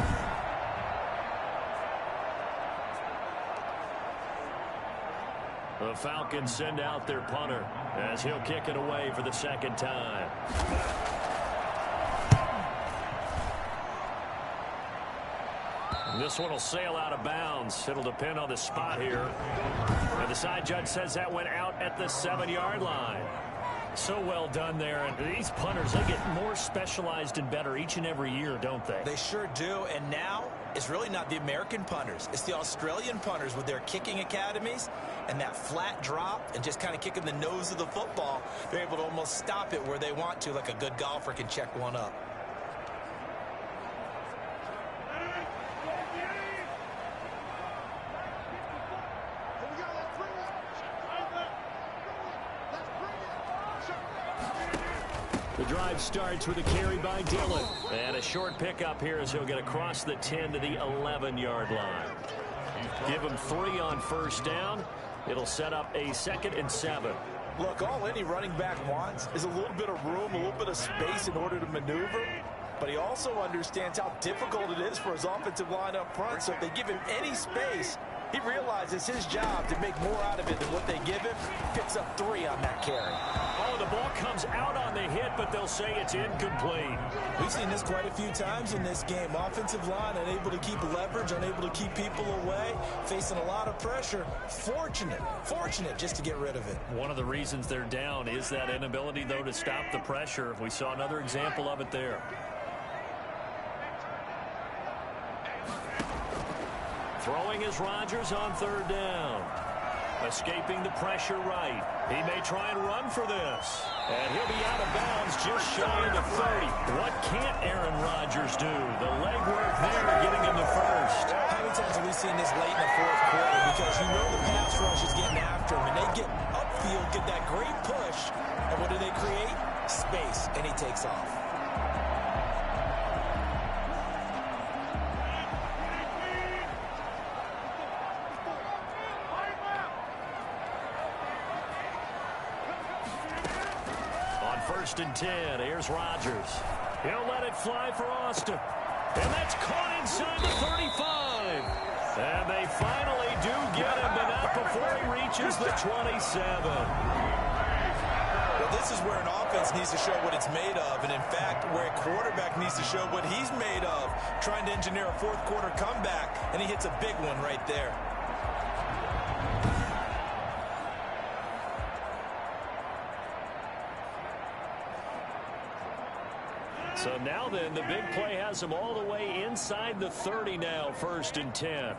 The Falcons send out their punter as he'll kick it away for the 2nd time. This one will sail out of bounds. It'll depend on the spot here. And the side judge says that went out at the 7-yard line. So well done there. And these punters, they get more specialized and better each and every year, don't they? They sure do. And now it's really not the American punters. It's the Australian punters with their kicking academies and that flat drop and just kind of kicking the nose of the football. They're able to almost stop it where they want to, like a good golfer can check one up. The drive starts with a carry by Dillon. And a short pickup here as he'll get across the 10 to the 11-yard line. Give him 3 on first down. It'll set up a 2nd and 7. Look, all any running back wants is a little bit of room, a little bit of space in order to maneuver. But he also understands how difficult it is for his offensive line up front. So if they give him any space, he realizes his job to make more out of it than what they give him. Picks up 3 on that carry. Oh, the ball comes out on the hit, but they'll say it's incomplete. We've seen this quite a few times in this game. Offensive line unable to keep leverage, unable to keep people away, facing a lot of pressure. Fortunate just to get rid of it. One of the reasons they're down is that inability, though, to stop the pressure. We saw another example of it there. Throwing is Rodgers on 3rd down. Escaping the pressure right. He may try and run for this. And he'll be out of bounds just shy of the 30. What can't Aaron Rodgers do? The legwork there getting him to first. How many times have we seen this late in the 4th quarter? Because you know the pass rush is getting after him. And they get upfield, get that great push. And what do they create? Space. And he takes off. First and 10. Here's Rodgers. He'll let it fly for Austin. And that's caught inside the 35. And they finally do get him, but not before he reaches the 27. Well, this is where an offense needs to show what it's made of. And, in fact, where a quarterback needs to show what he's made of. Trying to engineer a 4th quarter comeback, and he hits a big one right there. So now then, the big play has him all the way inside the 30 now, 1st and 10.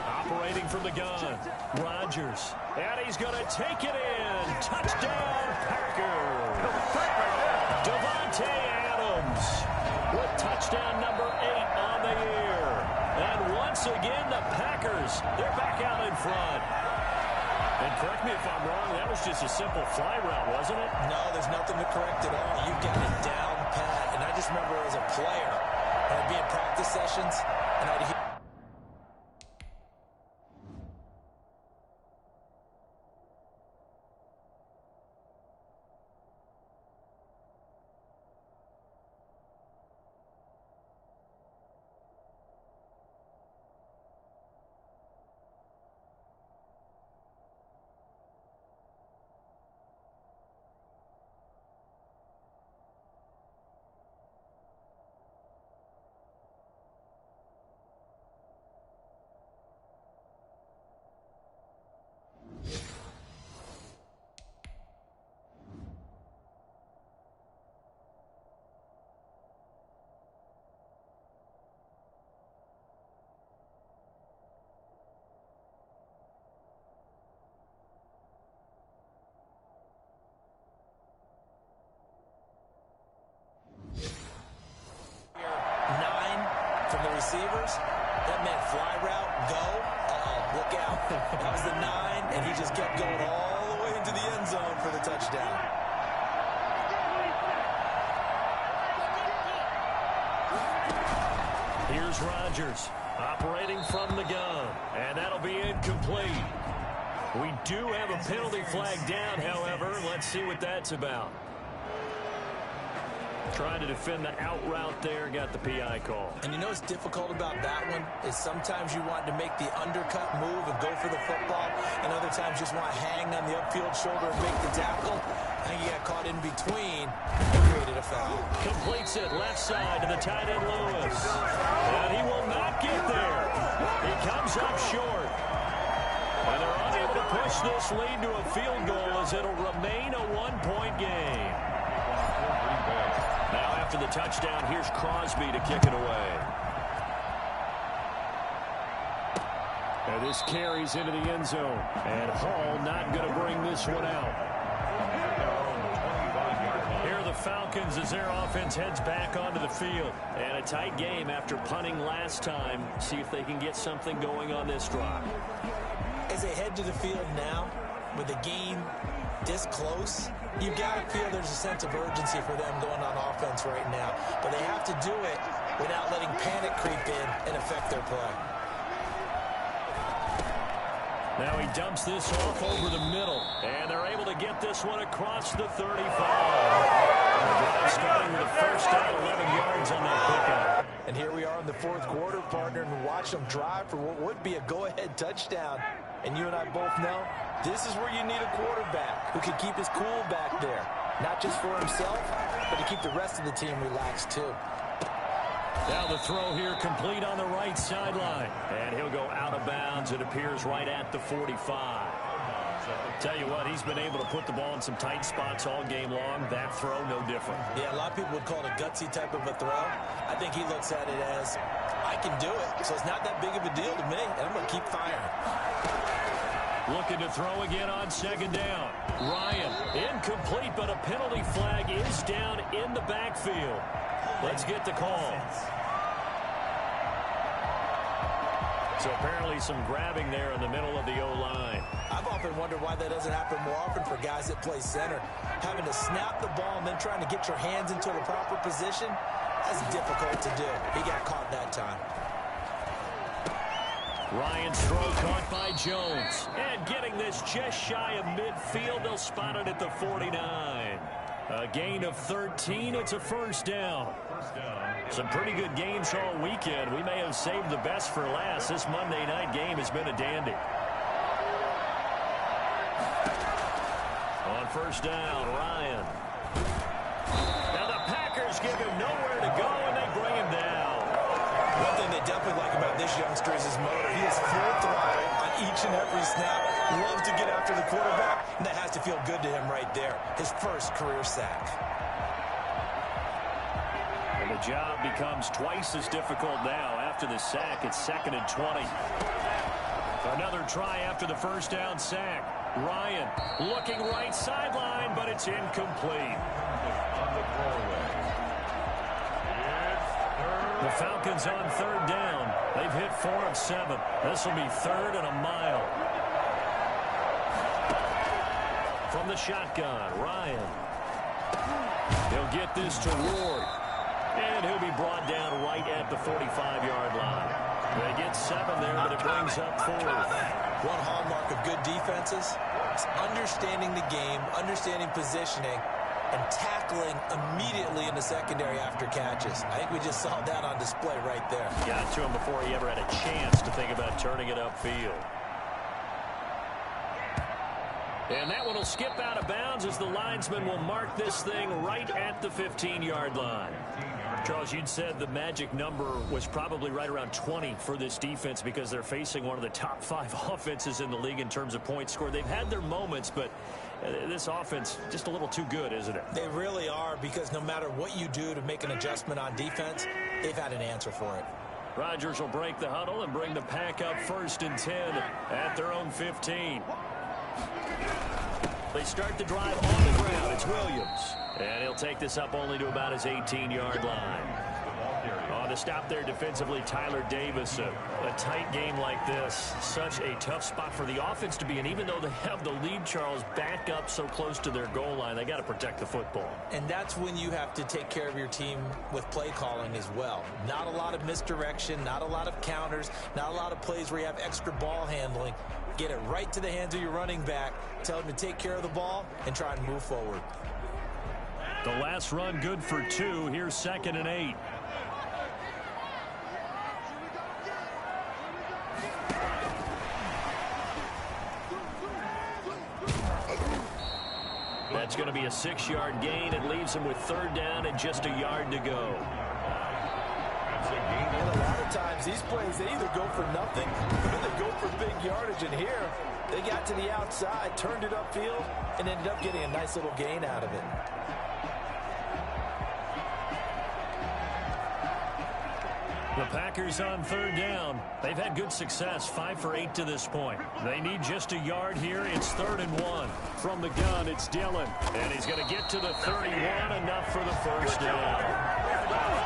Operating from the gun, Rodgers. And he's going to take it in. Touchdown, Packers. Davante Adams with touchdown number 8 on the year. And once again, the Packers, they're back out in front. And correct me if I'm wrong, that was just a simple fly route, wasn't it? No, there's nothing to correct at all. You've got it down pat. And I just remember as a player, I'd be in practice sessions, and I'd hear receivers. That meant fly route, go. Look out. That was the 9, and he just kept going all the way into the end zone for the touchdown. Here's Rodgers operating from the gun, and that'll be incomplete. We do have a penalty flag down, however. Let's see what that's about. Trying to defend the out route there, got the PI call. And you know what's difficult about that one is sometimes you want to make the undercut move and go for the football, and other times just want to hang on the upfield shoulder and make the tackle. I think he got caught in between and created a foul. Completes it left side to the tight end Lewis. And he will not get there. He comes up short. And they're unable to push this lead to a field goal as it'll remain a one-point game. Now after the touchdown, here's Crosby to kick it away. And this carries into the end zone. And Hall not going to bring this one out. Here are the Falcons as their offense heads back onto the field. And a tight game after punting last time. See if they can get something going on this drive. As they head to the field now, with the game this close, you've got to feel there's a sense of urgency for them going on offense right now. But they have to do it without letting panic creep in and affect their play. Now he dumps this off over the middle. And they're able to get this one across the 35. Starting with a first down, 11 yards on that pickup. And here we are in the fourth quarter, partner, and watch them drive for what would be a go-ahead touchdown. And you and I both know this is where you need a quarterback who can keep his cool back there. Not just for himself, but to keep the rest of the team relaxed too. Now the throw here complete on the right sideline. And he'll go out of bounds. It appears right at the 45. Tell you what, he's been able to put the ball in some tight spots all game long. That throw, no different. Yeah, a lot of people would call it a gutsy type of a throw. I think he looks at it as, I can do it, so it's not that big of a deal to me, and I'm going to keep firing. Looking to throw again on second down. Ryan, incomplete, but a penalty flag is down in the backfield. Let's get the call. So apparently some grabbing there in the middle of the O-line. I've often wondered why that doesn't happen more often for guys that play center. Having to snap the ball and then trying to get your hands into the proper position, that's difficult to do. He got caught that time. Ryan's throw caught by Jones. And getting this just shy of midfield, they'll spot it at the 49. A gain of 13, it's a first down. Some pretty good games all weekend. We may have saved the best for last. This Monday night game has been a dandy. On first down, Ryan. Now the Packers give him nowhere to go, and they bring him down. One thing they definitely like about this youngster is his motor. He is full throttle on each and every snap. Loves to get after the quarterback, and that has to feel good to him right there. His first career sack. And the job becomes twice as difficult now. After the sack, it's 2nd and 20. Another try after the first down sack. Ryan looking right sideline, but it's incomplete. The Falcons on third down. They've hit 4 of 7. This will be 3rd and a mile. From the shotgun, Ryan. He'll get this to Ward. And he'll be brought down right at the 45-yard line. They get 7 there, but it brings up 4th. One hallmark of good defenses is understanding the game, understanding positioning, and tackling immediately in the secondary after catches. I think we just saw that on display right there. Got to him before he ever had a chance to think about turning it upfield. And that one will skip out of bounds as the linesman will mark this thing right at the 15-yard line. Charles, you'd said the magic number was probably right around 20 for this defense because they're facing one of the top 5 offenses in the league in terms of points scored. They've had their moments, but this offense just a little too good, isn't it? They really are, because no matter what you do to make an adjustment on defense, they've had an answer for it. Rodgers will break the huddle and bring the pack up 1st and 10 at their own 15. They start the drive on the ground. It's Williams. And he'll take this up only to about his 18-yard line. On the stop there defensively, Tyler Davis. A tight game like this, such a tough spot for the offense to be in. Even though they have the lead, Charles, back up so close to their goal line, they got to protect the football. And that's when you have to take care of your team with play calling as well. Not a lot of misdirection, not a lot of counters, not a lot of plays where you have extra ball handling. Get it right to the hands of your running back, tell him to take care of the ball, and try and move forward. The last run good for 2. Here's 2nd and 8. That's going to be a 6-yard gain. It leaves them with 3rd down and just a yard to go. And a lot of times these plays, they either go for nothing or they go for big yardage. And here, they got to the outside, turned it upfield, and ended up getting a nice little gain out of it. The Packers on 3rd down. They've had good success, 5 for 8 to this point. They need just a yard here. It's 3rd and 1. From the gun, it's Dillon. And he's going to get to the 31, enough for the 1st down.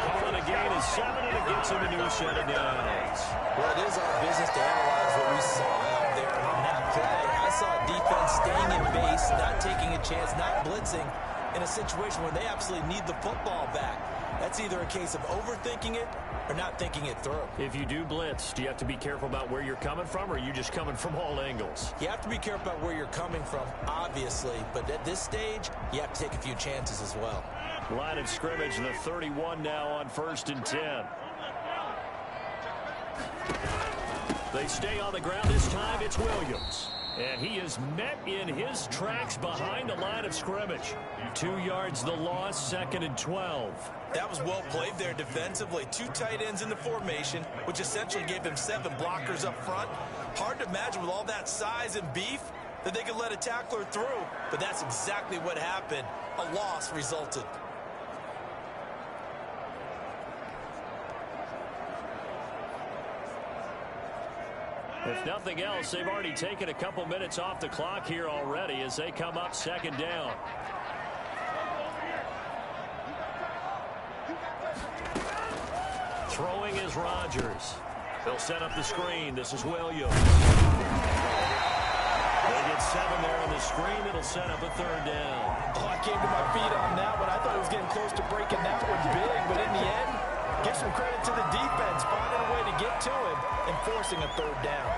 Calling a gain of 7, and it gets him a new set of downs. Well, it is our business to analyze what we saw out there on that play. I saw a defense staying in base, not taking a chance, not blitzing in a situation where they absolutely need the football back. That's either a case of overthinking it or not thinking it through. If you do blitz, do you have to be careful about where you're coming from, or are you just coming from all angles? You have to be careful about where you're coming from, obviously, but at this stage, you have to take a few chances as well. Line of scrimmage, the 31 now on 1st and 10. They stay on the ground this time. It's Williams. And he is met in his tracks behind the line of scrimmage. 2 yards the loss, 2nd and 12. That was well played there defensively. 2 tight ends in the formation, which essentially gave him 7 blockers up front. Hard to imagine with all that size and beef that they could let a tackler through. But that's exactly what happened. A loss resulted. If nothing else, they've already taken a couple minutes off the clock here already as they come up 2nd down. Throwing is Rodgers. They'll set up the screen. This is Williams. They get 7 there on the screen. It'll set up a 3rd down. Oh, I came to my feet on that one. I thought he was getting close to breaking that one big, but in the end, give some credit to the defense, finding a way to get to him and forcing a 3rd down.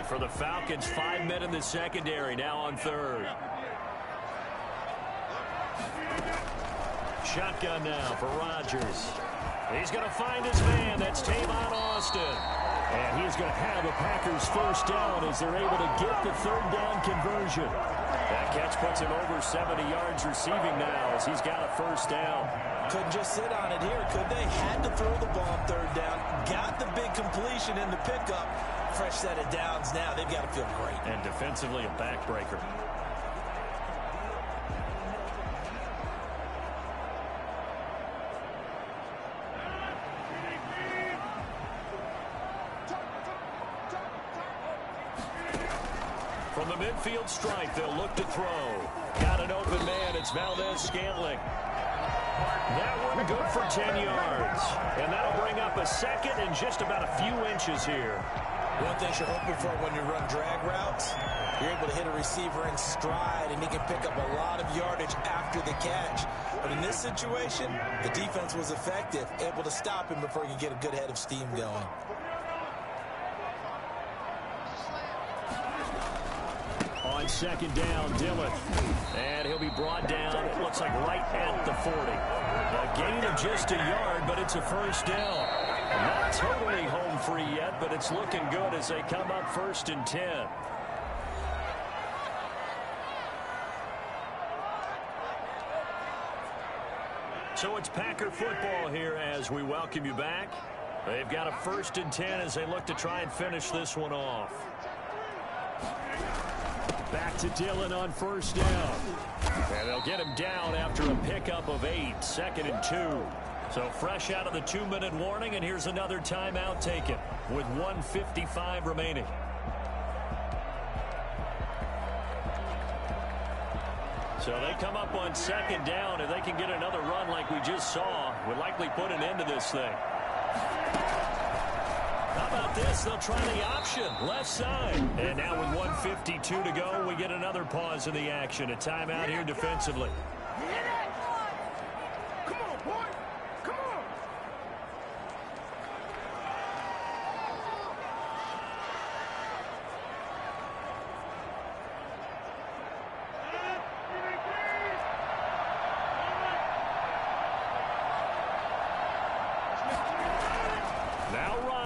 For the Falcons, 5 men in the secondary, now on 3rd. Shotgun now for Rodgers. He's going to find his man. That's Tavon Austin. And he's going to have the Packers 1st down as they're able to get the 3rd down conversion. That catch puts him over 70 yards receiving now as he's got a 1st down. Couldn't just sit on it here, could they? Had to throw the ball on 3rd down. Got the big completion in the pickup. Fresh set of downs now. They've got to feel great. And defensively, a backbreaker. From the midfield stripe, they'll look to throw. Got an open man. It's Valdez-Scantling. That one good for 10 yards. And that'll bring up a 2nd and just about a few inches here. One thing you're hoping for when you run drag routes, you're able to hit a receiver in stride, and he can pick up a lot of yardage after the catch. But in this situation, the defense was effective, able to stop him before he could get a good head of steam going. On 2nd down, Dillon. And he'll be brought down, it looks like right at the 40. A gain of just a yard, but it's a 1st down. Not totally home free yet, but it's looking good as they come up 1st and 10. So it's Packer football here as we welcome you back. They've got a 1st and 10 as they look to try and finish this one off. Back to Dillon on 1st down. And they'll get him down after a pickup of 8, 2nd and 2. So fresh out of the 2-minute warning, and here's another timeout taken with 1:55 remaining. So they come up on 2nd down. If they can get another run like we just saw, would likely put an end to this thing. How about this? They'll try the option, left side. And now with 1:52 to go, we get another pause in the action. A timeout here defensively.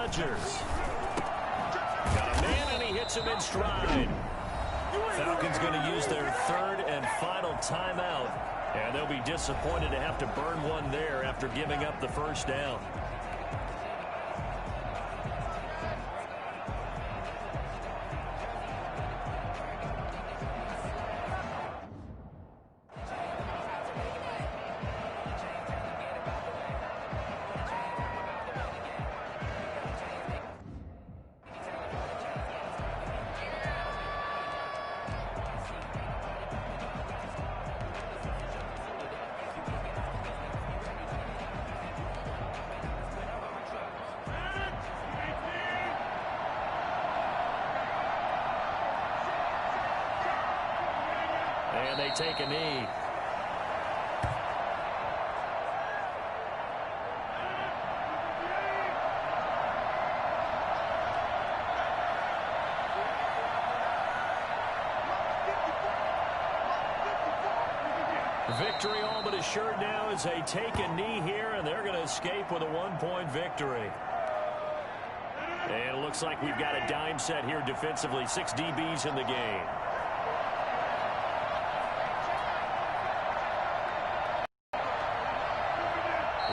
Rodgers. Got a man, and he hits him in stride. Falcons going to use their third and final timeout, and they'll be disappointed to have to burn one there after giving up the first down. And they take a knee. Victory all but assured now as they take a knee here, and they're going to escape with a one-point victory. And it looks like we've got a dime set here defensively. 6 DBs in the game.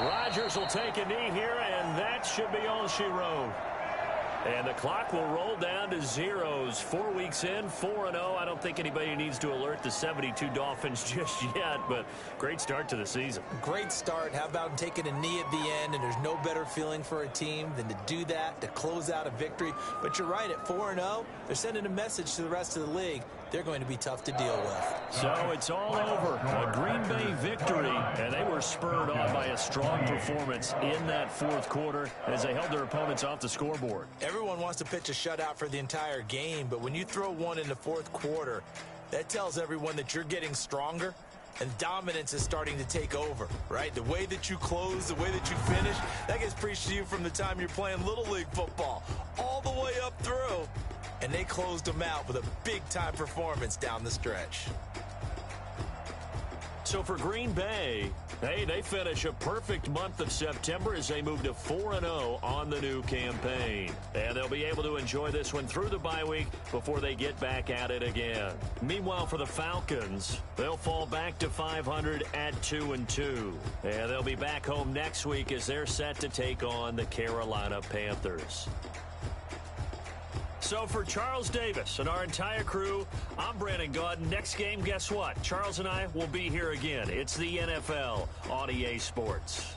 Rodgers will take a knee here, and that should be all she wrote. And the clock will roll down to zeros. 4 weeks in, 4-0. I don't think anybody needs to alert the 72 Dolphins just yet, but great start to the season. Great start. How about taking a knee at the end, and there's no better feeling for a team than to do that, to close out a victory. But you're right, at 4-0, they're sending a message to the rest of the league. They're going to be tough to deal with. So it's all over. A Green Bay victory, and they were spurred on by a strong performance in that fourth quarter as they held their opponents off the scoreboard. Everyone wants to pitch a shutout for the entire game, but when you throw one in the fourth quarter, that tells everyone that you're getting stronger and dominance is starting to take over, right? The way that you close, the way that you finish, that gets preached to you from the time you're playing Little League football all the way up through. And they closed them out with a big-time performance down the stretch. So for Green Bay, hey, they finish a perfect month of September as they move to 4-0 on the new campaign. And they'll be able to enjoy this one through the bye week before they get back at it again. Meanwhile, for the Falcons, they'll fall back to 500 at 2-2. And they'll be back home next week as they're set to take on the Carolina Panthers. So for Charles Davis and our entire crew, I'm Brandon Gaudin. Next game, guess what? Charles and I will be here again. It's the NFL on EA Sports.